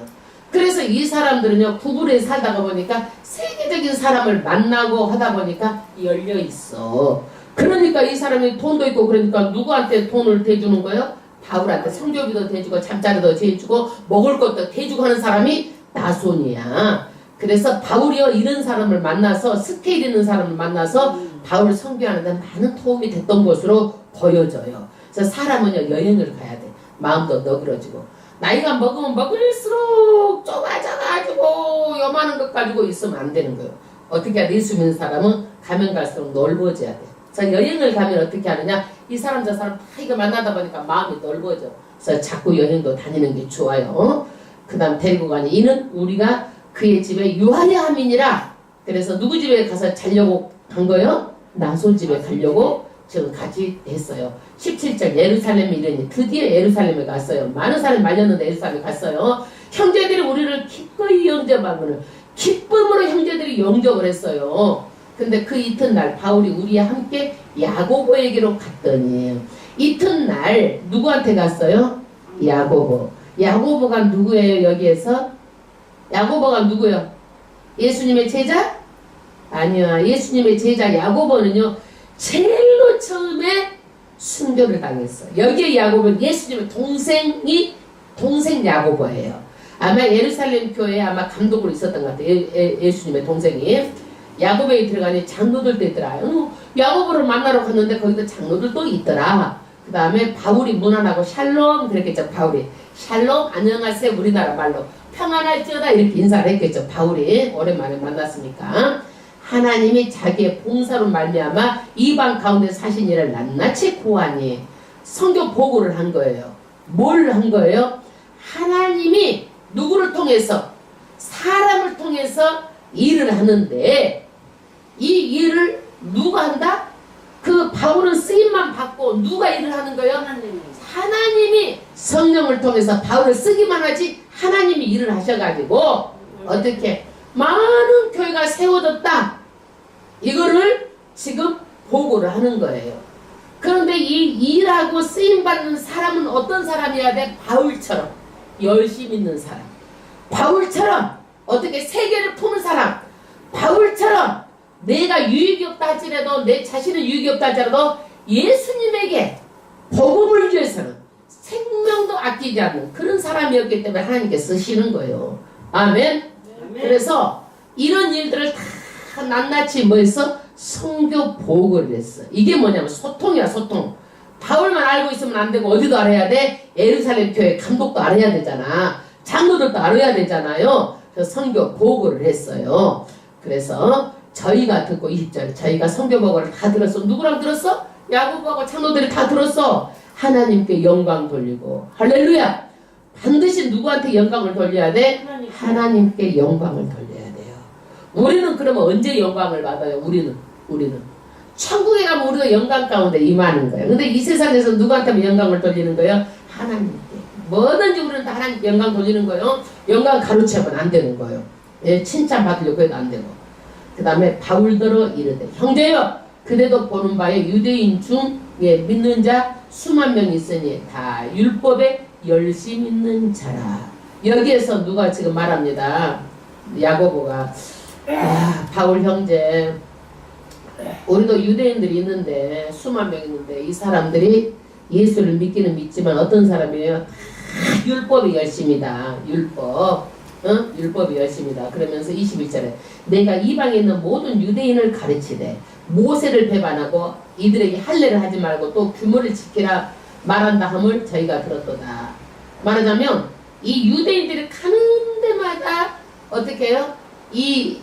그래서 이 사람들은요, 구브로에 살다가 보니까 세계적인 사람을 만나고 하다 보니까 열려 있어. 그러니까 이 사람이 돈도 있고 그러니까 누구한테 돈을 대주는 거예요? 바울한테 성교비도 대주고 잠자리도 대주고 먹을 것도 대주고 하는 사람이 나손이야. 그래서 바울이요, 이런 사람을 만나서, 스케일 있는 사람을 만나서 바울을 성교하는데 많은 도움이 됐던 것으로 보여져요. 그래서 사람은요, 여행을 가야 돼. 마음도 너그러지고. 나이가 먹으면 먹을수록 좁아져가지고 요만한 것 가지고 있으면 안 되는 거예요. 어떻게 해야 돼? 예수 믿는 사람은 가면 갈수록 넓어져야 돼. 그래서 여행을 가면 어떻게 하느냐? 이 사람 저 사람 다 이거 만나다 보니까 마음이 넓어져. 그래서 자꾸 여행도 다니는 게 좋아요. 그 다음 데리고 가니 이는 우리가 그의 집에 유하려 함이니라. 그래서 누구 집에 가서 자려고 간 거예요? 나손 집에 가려고 지금 같이 했어요. 17절. 예루살렘에 이르니 드디어 예루살렘에 갔어요. 많은 사람이 말렸는데 예루살렘에 갔어요. 형제들이 우리를 기꺼이 영접하고는 기쁨으로 형제들이 영접을 했어요. 근데 그 이튿날 바울이 우리와 함께 야고보에게로 갔더니, 이튿날 누구한테 갔어요? 야고보. 야고보가 누구예요? 여기에서 야고보가 누구예요? 예수님의 제자? 아니야. 예수님의 제자 야고보는요, 제일로 처음에 순교를 당했어. 여기에 야고보는 예수님의 동생 야고보예요. 아마 예루살렘 교회에 아마 감독으로 있었던 것 같아요. 예수님의 동생이. 야고보에 들어가니 장로들도 있더라. 야고보를 만나러 갔는데 거기도 장로들도 있더라. 그 다음에 바울이 문안하고 샬롬 그랬겠죠. 바울이 샬롬 안녕하세요, 우리나라 말로 평안할지어다 이렇게 인사를 했겠죠. 바울이 오랜만에 만났으니까. 하나님이 자기의 봉사로 말미암아 이방 가운데 사신 이를 낱낱이 구하니 선교 보고를 한 거예요. 뭘 한 거예요? 하나님이 누구를 통해서, 사람을 통해서 일을 하는데 이 일을 누가 한다? 그 바울은 쓰임만 받고 누가 일을 성령을 통해서 바울을 쓰기만 하지 하나님이 일을 하셔가지고 어떻게 많은 교회가 세워졌다. 이거를 지금 보고를 하는 거예요. 그런데 이 일하고 쓰임받는 사람은 어떤 사람이어야 돼? 바울처럼 열심 있는 사람, 바울처럼 어떻게 세계를 품은 사람, 바울처럼 내가 유익이 없다 할지라도, 내 자신은 유익이 없다 할지라도 예수님에게 복음을 위해서는 생명도 아끼지 않는 그런 사람이었기 때문에 하나님께 쓰시는 거예요. 아멘. 그래서 이런 일들을 다 낱낱이 뭐했어? 선교 보고를 했어. 이게 뭐냐면 소통이야, 소통. 바울만 알고 있으면 안 되고 어디도 알아야 돼? 예루살렘 교회 감독도 알아야 되잖아. 장로들도 알아야 되잖아요. 그래서 선교 보고를 했어요. 그래서 저희가 듣고 20절 저희가 선교 보고를 다 들었어. 누구랑 들었어? 야고보하고 장로들이 다 들었어. 하나님께 영광 돌리고. 할렐루야. 반드시 누구한테 영광을 돌려야 돼? 하나님께 영광을 돌려야 돼요. 우리는 그러면 언제 영광을 받아요? 우리는 천국에 가면 우리가 영광 가운데 임하는 거예요. 근데 이 세상에서 누구한테 영광을 돌리는 거예요? 하나님께. 뭐든지 우리는 다 하나님께 영광 돌리는 거예요. 영광 가로채면 안 되는 거예요. 예, 칭찬 받으려고 해도 안 되고. 그 다음에 바울더러 이르되 형제여 그대도 보는 바에 유대인 중에 믿는 자 수만 명 있으니 다 율법에 열심 있는 자라. 여기에서 누가 지금 말합니다. 야고보가 바울 형제 우리도 유대인들이 있는데 수만 명 있는데 이 사람들이 예수를 믿기는 믿지만 어떤 사람이에요? 다 율법이 열심이다. 율법이 열심이다. 그러면서 21절에 내가 이방에 있는 모든 유대인을 가르치되 모세를 배반하고 이들에게 할례를 하지 말고 또 규모를 지키라 말한다 함을 저희가 들었도다. 말하자면 이 유대인들이 가는 데마다 어떻게 해요? 이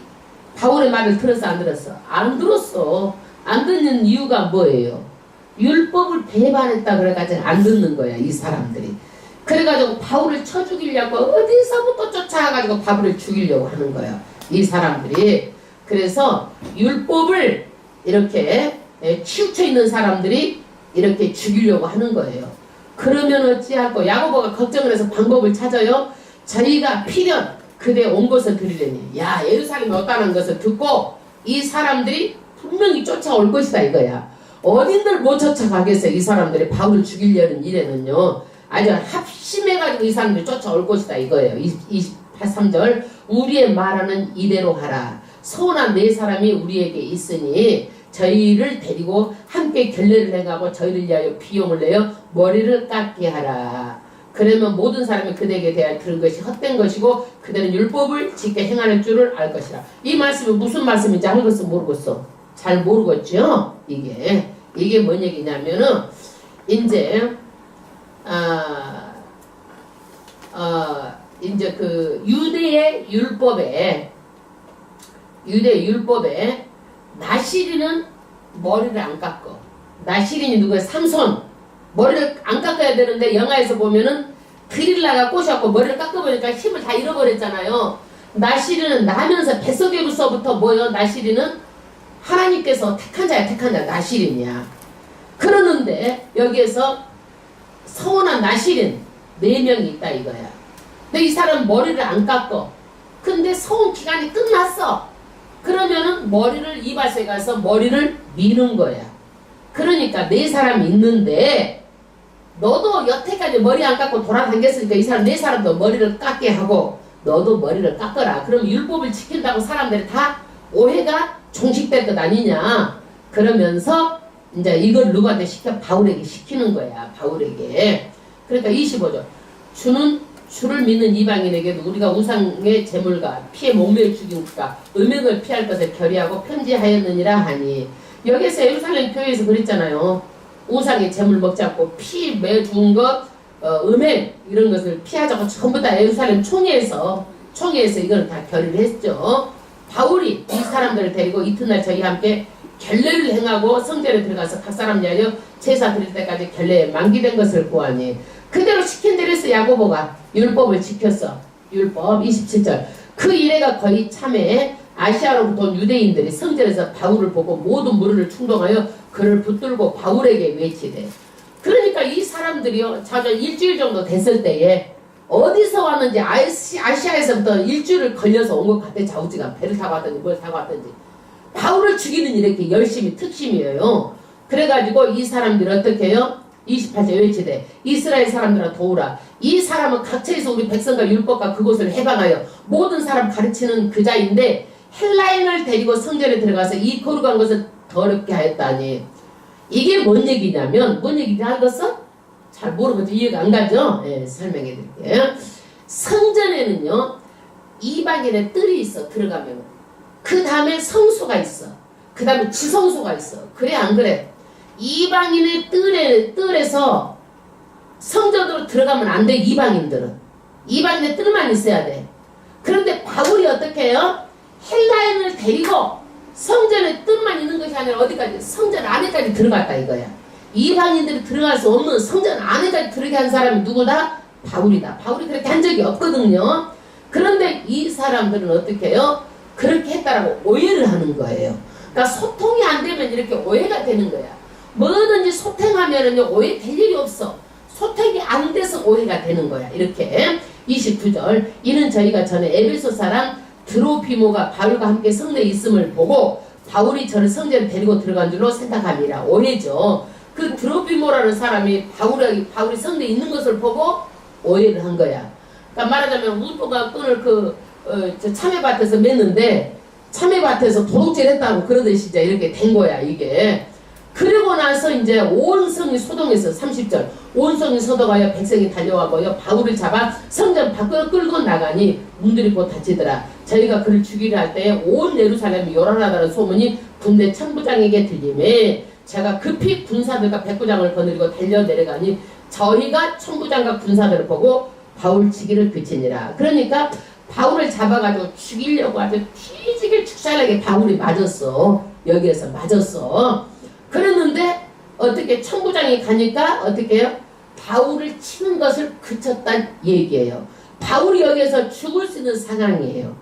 바울의 말을 들었어 안 들었어? 안 들었어. 안 듣는 이유가 뭐예요? 율법을 배반했다 그래가지고 안 듣는 거야 이 사람들이. 그래가지고 바울을 쳐 죽이려고 어디서부터 쫓아가가지고 바울을 죽이려고 하는 거야 이 사람들이. 그래서 율법을 이렇게 치우쳐 있는 사람들이 이렇게 죽이려고 하는 거예요. 그러면 어찌할꼬? 야고보가 걱정을 해서 방법을 찾아요. 저희가 필연 그대 온 것을 드리려니 야 예루살렘이 없다는 것을 듣고 이 사람들이 분명히 쫓아올 것이다 이거야. 어딘들 못 쫓아가겠어요. 이 사람들이 바울을 죽이려는 일에는요. 아주 합심해가지고 이 사람들이 쫓아올 것이다 이거예요. 23절 우리의 말하는 이대로 하라. 서운한 네 사람이 우리에게 있으니 저희를 데리고 함께 결례를 행하고 저희를 위하여 비용을 내어 머리를 깎게 하라. 그러면 모든 사람이 그대에게 대하여 들은 것이 헛된 것이고 그대는 율법을 지켜 행하는 줄을 알 것이라. 이 말씀이 무슨 말씀인지 알겠어 모르겠어? 잘 모르겠죠? 이게 뭔 얘기냐면은 이제 이제 그 유대의 율법에 나시린은 머리를 안 깎어. 나시린이 누구야? 삼손. 머리를 안 깎아야 되는데 영화에서 보면은 드릴라가 꼬셔갖고 머리를 깎아보니까 힘을 다 잃어버렸잖아요. 나시린은 나면서 뱃속에서부터 뭐예요? 나시린은 하나님께서 택한 자야. 나시린이야. 그러는데 여기에서 서운한 나시린 4명이 있다 이거야. 근데 이 사람 머리를 안 깎어. 근데 서운 기간이 끝났어. 그러면은 머리를 이발소에 가서 머리를 미는 거야. 그러니까 4사람이 있는데 너도 여태까지 머리 안 깎고 돌아다녔으니까 이 사람 4사람도 머리를 깎게 하고 너도 머리를 깎아라. 그럼 율법을 지킨다고 사람들이 다 오해가 종식될 것 아니냐. 그러면서 이제 이걸 누구한테 시켜? 바울에게 시키는 거야. 바울에게. 그러니까 25절 주를 믿는 이방인에게도 우리가 우상의 제물과 피에 목매어 죽임과 음행을 피할 것을 결의하고 편지하였느니라 하니. 여기서 예루살렘 교회에서 그랬잖아요. 우상의 제물 먹지 않고 피 매 죽은 것, 음행 이런 것을 피하자고 전부 다 예루살렘 총회에서 이걸 다 결의를 했죠. 바울이 이 사람들을 데리고 이튿날 저희와 함께 결례를 행하고 성전에 들어가서 각 사람 위하여 제사 드릴 때까지 결례에 만기된 것을 구하니 그대로 시킨 대로 해서 야고보가 율법을 지켰어. 율법 27절 그 이래가 거의 참에 아시아로부터 온 유대인들이 성전에서 바울을 보고 모든 무리를 충동하여 그를 붙들고 바울에게 외치되 그러니까 이 사람들이요, 자주 일주일 정도 됐을 때에 어디서 왔는지 아시아에서부터 일주일을 걸려서 온 것 같아. 좌우지간 배를 타고 왔든지 뭘 타고 왔든지 바울을 죽이는 이렇게 열심히 특심이에요. 그래가지고 이 사람들이 어떻게 해요? 28절 외치되 이스라엘 사람들아 도우라. 이 사람은 각처에서 우리 백성과 율법과 그곳을 해방하여 모든 사람 가르치는 그 자인데 헬라인을 데리고 성전에 들어가서 이 거룩한 것을 더럽게 하였다니. 이게 뭔 얘기냐면, 뭔 얘기인지 알겠어? 잘 모르겠죠. 이해가 안 가죠? 예, 설명해 드릴게요. 성전에는요 이방인의 뜰이 있어. 들어가면 그 다음에 성소가 있어. 그 다음에 지성소가 있어. 그래 안 그래? 이방인의 뜰에서 성전으로 들어가면 안 돼. 이방인의 뜰만 있어야 돼. 그런데 바울이 어떻게 해요? 헬라인을 데리고 성전에 뜰만 있는 것이 아니라 어디까지? 성전 안에까지 들어갔다 이거야. 이방인들이 들어갈 수 없는 성전 안에까지 들어가게 한 사람이 누구다? 바울이다. 바울이 그렇게 한 적이 없거든요. 그런데 이 사람들은 어떻게 해요? 그렇게 했다라고 오해를 하는 거예요. 그러니까 소통이 안 되면 이렇게 오해가 되는 거야. 뭐든지 소통하면은 오해 될 일이 없어. 소통이 안 돼서 오해가 되는 거야. 이렇게 29절 이는 저희가 전에 에베소 사람 드로피모가 바울과 함께 성내에 있음을 보고 바울이 저를 성전에 데리고 들어간 줄로 생각함이라. 오해죠. 그 드로피모라는 사람이 바울이 성내에 있는 것을 보고 오해를 한 거야. 그러니까 말하자면 우토가 끈을 저 참외밭에서 맸는데 참외밭에서 도둑질 했다고 그러듯이 이제 이렇게 된 거야 이게. 그리고 나서 이제 온 성이 소동해서 30절 온 성이 소동하여 백성이 달려와고요 바울을 잡아 성전 밖으로 끌고 나가니 문들이 곧 닫히더라. 저희가 그를 죽이려 할 때에 온 예루살렘이 요란하다는 소문이 군대 천부장에게 들림에 제가 급히 군사들과 백부장을 거느리고 달려 내려가니 저희가 천부장과 군사들을 보고 바울 치기를 그치니라. 그러니까 바울을 잡아가지고 죽이려고 아주 뒤지게 축살나게 바울이 맞았어. 여기에서 맞았어. 그랬는데 어떻게 천부장이 가니까 어떻게 해요? 바울을 치는 것을 그쳤단 얘기예요. 바울이 여기에서 죽을 수 있는 상황이에요.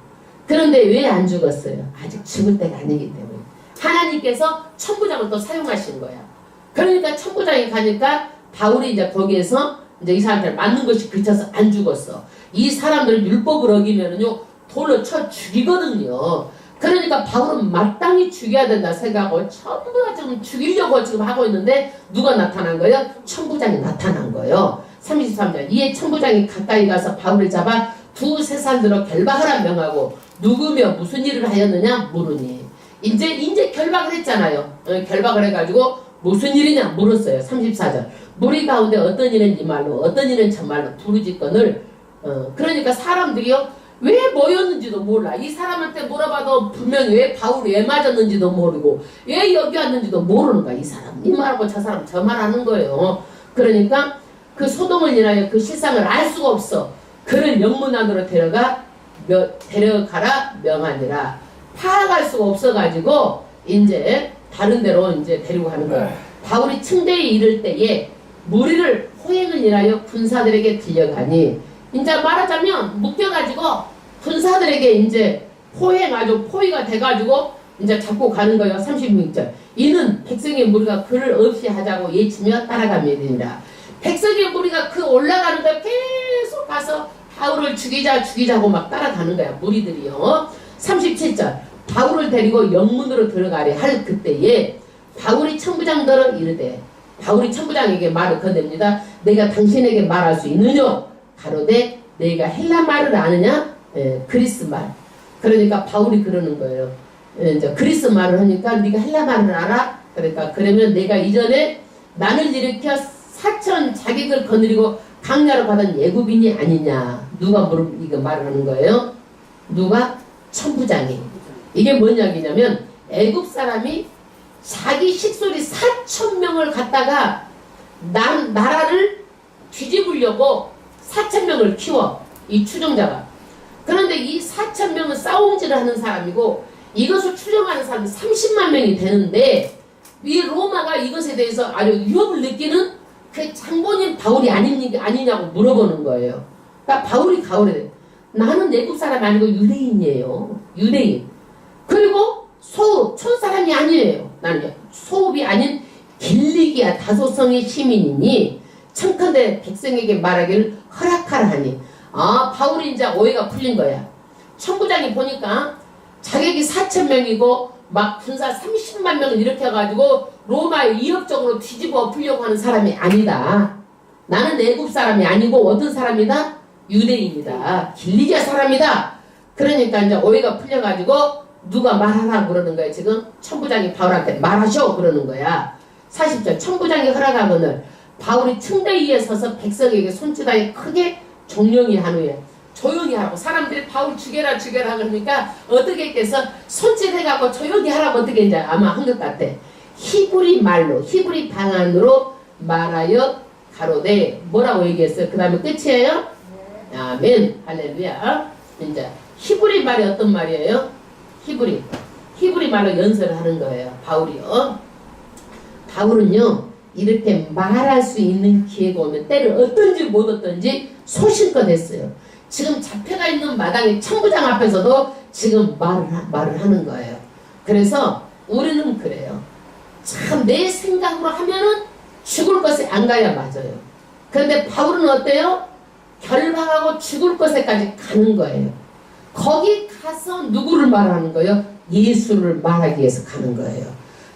그런데 왜 안 죽었어요? 아직 죽을 때가 아니기 때문에 하나님께서 천부장을 또 사용하신 거야. 그러니까 천부장이 가니까 바울이 이제 거기에서 이제 이 사람들 맞는 것이 그쳐서 안 죽었어. 이 사람들 율법을 어기면은요 돌로 쳐 죽이거든요. 그러니까 바울은 마땅히 죽여야 된다 생각하고 전부 다 지금 죽이려고 지금 하고 있는데 누가 나타난 거예요? 천부장이 나타난 거예요. 33절 이에 천부장이 가까이 가서 바울을 잡아 두세 살들어 결박하라 명하고 누구며 무슨 일을 하였느냐 물으니 이제 결박을 했잖아요. 결박을 해가지고 무슨 일이냐 물었어요. 34절 무리 가운데 어떤 일은 이 말로 어떤 일은 저말로 부르짖건을 그러니까 사람들이요 왜 모였는지도 몰라. 이 사람한테 물어봐도 분명히 왜 바울이 왜 맞았는지도 모르고 왜 여기 왔는지도 모르는 거야. 이 사람 이 말하고 저 사람 저 말하는 거예요. 그러니까 그 소동을 인하여 그 실상을 알 수가 없어. 그를 영문 안으로 데려가라 명하니라. 파악할 수가 없어가지고 이제 다른 데로 이제 데리고 가는 거야. 바울이 층대에 이를 때에 무리를 호행을 인하여 군사들에게 들려가니 이제 말하자면 묶여가지고 군사들에게 이제 아주 포위가 돼가지고 이제 잡고 가는 거예요. 36절 이는 백성의 무리가 그를 없이 하자고 예치며 따라가미니라. 백성의 무리가 그 올라가는 데 계속 가서 바울을 죽이자고 막 따라가는 거야. 무리들이요. 37절 바울을 데리고 영문으로 들어가려 할 그때에 바울이 천부장들을 이르되 바울이 천부장에게 말을 건넵니다. 내가 당신에게 말할 수 있느냐? 가로되 내가 헬라 말을 아느냐? 그리스 말. 그러니까 바울이 그러는 거예요. 이제 그리스 말을 하니까 네가 헬라 말을 알아? 그러니까 그러면 내가 이전에 나를 일으켜 사천 자객을 거느리고 강야로 받은 예굽인이 아니냐? 누가 이거 말을 하는 거예요? 누가? 천부장이. 이게 뭔 이야기냐면 애굽 사람이 자기 식솔이 4,000명을 갖다가 나라를 뒤집으려고 4,000명을 키워. 이 추종자가. 그런데 이 4,000명은 싸움질을 하는 사람이고 이것을 추종하는 사람이 30만 명이 되는데 이 로마가 이것에 대해서 아주 위협을 느끼는 그 장본인 바울이 아니냐고 물어보는 거예요. 그러니까 바울이 가오래. 나는 내국 사람 아니고 유대인이에요. 유대인. 그리고 소읍, 촌 사람이 아니에요. 나는 소읍이 아닌 길리기아 다소성의 시민이니 청컨대 백성에게 말하기를 허락하라 하니. 바울이 이제 오해가 풀린 거야. 천부장이 보니까 자객이 4,000명이고 막 군사 30만 명을 일으켜가지고 로마에 이협적으로 뒤집어 엎으려고 하는 사람이 아니다. 나는 애굽 사람이 아니고 어떤 사람이다? 유대인이다. 길리기아 사람이다. 그러니까 이제 오해가 풀려가지고 누가 말하라고 그러는 거야. 지금 천부장이 바울한테 말하셔 그러는 거야. 40절 천부장이 허락하거늘 바울이 층대 위에 서서 백성에게 손짓하여 크게 종령이 한 후에 조용히 하라고. 사람들이 바울 죽여라 죽여라 그러니까 어떻게 했겠어? 손짓해가고 조용히 하라고 어떻게 이제 아마 한 것 같아. 히브리 말로 히브리 방언으로 말하여 가로되 뭐라고 얘기했어요? 그 다음에 끝이에요? 아멘 할렐루야. 이제 히브리 말이 어떤 말이에요? 히브리 말로 연설을 하는 거예요. 바울이요. 바울은요 이렇게 말할 수 있는 기회가 오면 때를 어떤지 못 어떤지 소신껏 했어요. 지금 잡혀가 있는 마당에 천부장 앞에서도 지금 말을 하는 거예요. 그래서 우리는 그래요. 참 내 생각으로 하면은 죽을 것에 안 가야 맞아요. 그런데 바울은 어때요? 결박하고 죽을 것에까지 가는 거예요. 거기 가서 누구를 말하는 거예요? 예수를 말하기 위해서 가는 거예요.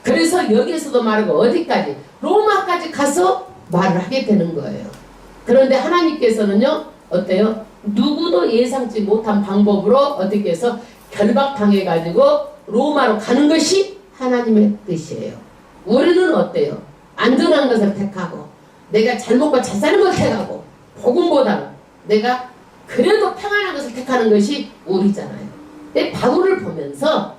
그래서 여기에서도 말하고 어디까지? 로마까지 가서 말을 하게 되는 거예요. 그런데 하나님께서는요 어때요? 누구도 예상치 못한 방법으로 어떻게 해서 결박당해가지고 로마로 가는 것이 하나님의 뜻이에요. 우리는 어때요? 안전한 것을 택하고 내가 잘 먹고 잘 사는 것을 택하고 복음보다는 내가 그래도 평안한 것을 택하는 것이 우리잖아요. 근데 바울을 보면서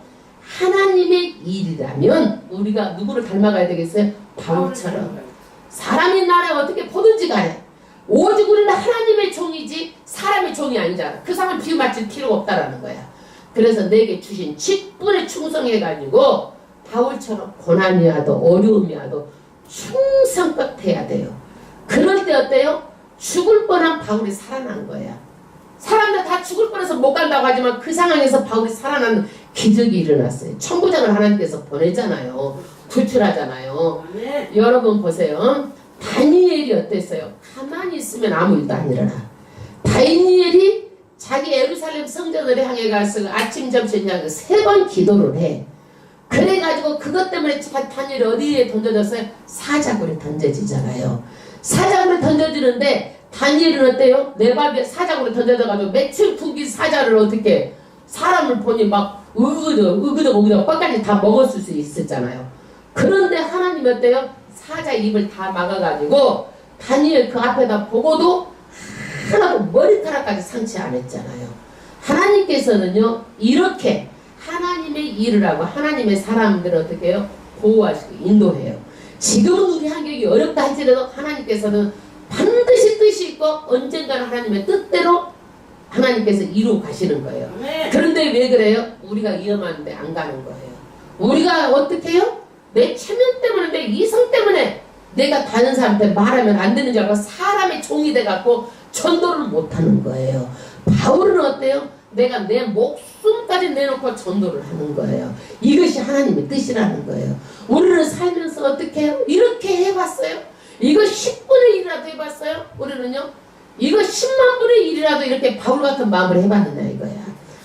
하나님의 일이라면 우리가 누구를 닮아가야 되겠어요? 바울처럼. 사람이 나를 어떻게 보든지 간에 오직 우리는 하나님의 종이지 사람의 종이 아니잖아. 그 사람 비유 맞출 필요가 없다라는 거야. 그래서 내게 주신 직분에 충성해가지고 바울처럼 고난이 와도 어려움이 와도 충성껏 해야 돼요. 그럴 때 어때요? 죽을 뻔한 바울이 살아난 거야. 사람들 다 죽을 뻔해서 못 간다고 하지만 그 상황에서 바울이 살아나는 기적이 일어났어요. 천부장을 하나님께서 보내잖아요. 구출하잖아요. 네. 여러분 보세요. 다니엘이 어땠어요? 가만히 있으면 아무 일도 안 일어나. 다니엘이 자기 예루살렘 성전을 향해 가서 아침 점심 저녁 3번 기도를 해. 그래가지고 그것 때문에 다니엘이 어디에 던져졌어요? 사자굴에 던져지잖아요. 사자굴에 던져지는데 다니엘은 어때요? 내 밥에 사자굴에 던져져가지고 며칠 굶긴 사자를 어떻게 사람을 보니 막 으그덕 뼈까지 다 먹었을 수 있었잖아요. 그런데 하나님이 어때요? 사자 입을 다 막아가지고 다니엘 그 앞에다 보고도 하나도 머리카락까지 상치 안 했잖아요. 하나님께서는요 이렇게 하나님의 일을 하고 하나님의 사람들을 어떻게 해요? 보호하시고 인도해요. 지금은 우리 환경이 어렵다 할지라도 하나님께서는 반드시 뜻이 있고 언젠가는 하나님의 뜻대로 하나님께서 이루어 가시는 거예요. 그런데 왜 그래요? 우리가 위험한데 안 가는 거예요. 우리가 어떻게 해요? 내 체면 때문에 내 이성 때문에 내가 다른 사람한테 말하면 안 되는 줄 알고 사람의 종이 돼갖고 전도를 못하는 거예요. 바울은 어때요? 내가 내 목숨까지 내놓고 전도를 하는 거예요. 이것이 하나님의 뜻이라는 거예요. 우리는 살면서 어떻게 해요? 이렇게 해봤어요? 이거 10분의 1이라도 해봤어요? 우리는요? 이거 10만 분의 1이라도 이렇게 바울 같은 마음을 해봤느냐 이거야.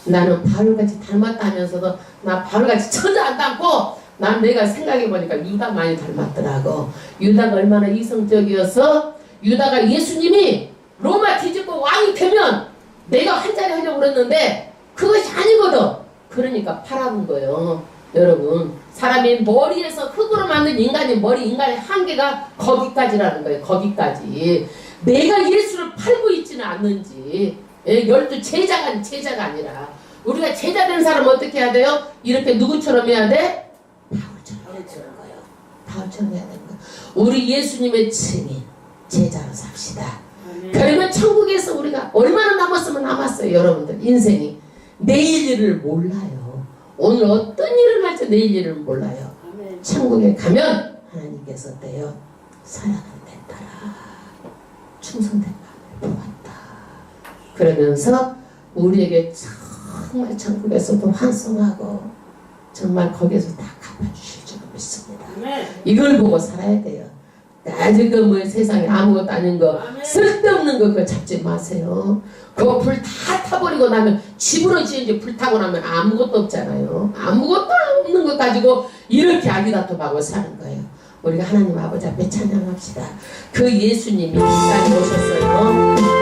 나는 바울같이 닮았다 하면서도 나 바울같이 천재 안 닮고 난 내가 생각해보니까 유다 많이 닮았더라고. 유다가 얼마나 이성적이어서 유다가 예수님이 로마 뒤집고 왕이 되면 내가 한 자리 하려고 그랬는데 그것이 아니거든. 그러니까 팔아본 거예요. 여러분 사람이 머리에서 흙으로 만든 인간의 머리 인간의 한계가 거기까지라는 거예요. 거기까지. 내가 예수를 팔고 있지는 않는지 12 제자가 아니라 우리가 제자 된 사람은 어떻게 해야 돼요? 이렇게 누구처럼 해야 돼? 바울처럼 해야 되는 거예요. 바울처럼 해야 되는 거예요. 우리 예수님의 증인 제자로 삽시다. 그러면 천국에서 우리가 얼마나 남았으면 남았어요. 여러분들 인생이 내일 일을 몰라요. 오늘 어떤 일을 할지 내일 일을 몰라요. 천국에 가면 하나님께서 어때요? 사랑은 내 따라 충성된 마음을 보았다. 그러면서 우리에게 정말 천국에서도 환송하고 정말 거기에서 다 갚아주실 줄 믿습니다. 이걸 보고 살아야 돼요. 지금 뭐 세상에 아무것도 아닌 거, 쓸데없는 거 그거 잡지 마세요. 그거 불 다 타버리고 나면, 집으로 지은 불 타고 나면 아무것도 없잖아요. 아무것도 없는 것 가지고 이렇게 아기다툼하고 사는 거예요. 우리가 하나님 아버지 앞에 찬양합시다. 그 예수님이 이 땅에 오셨어요.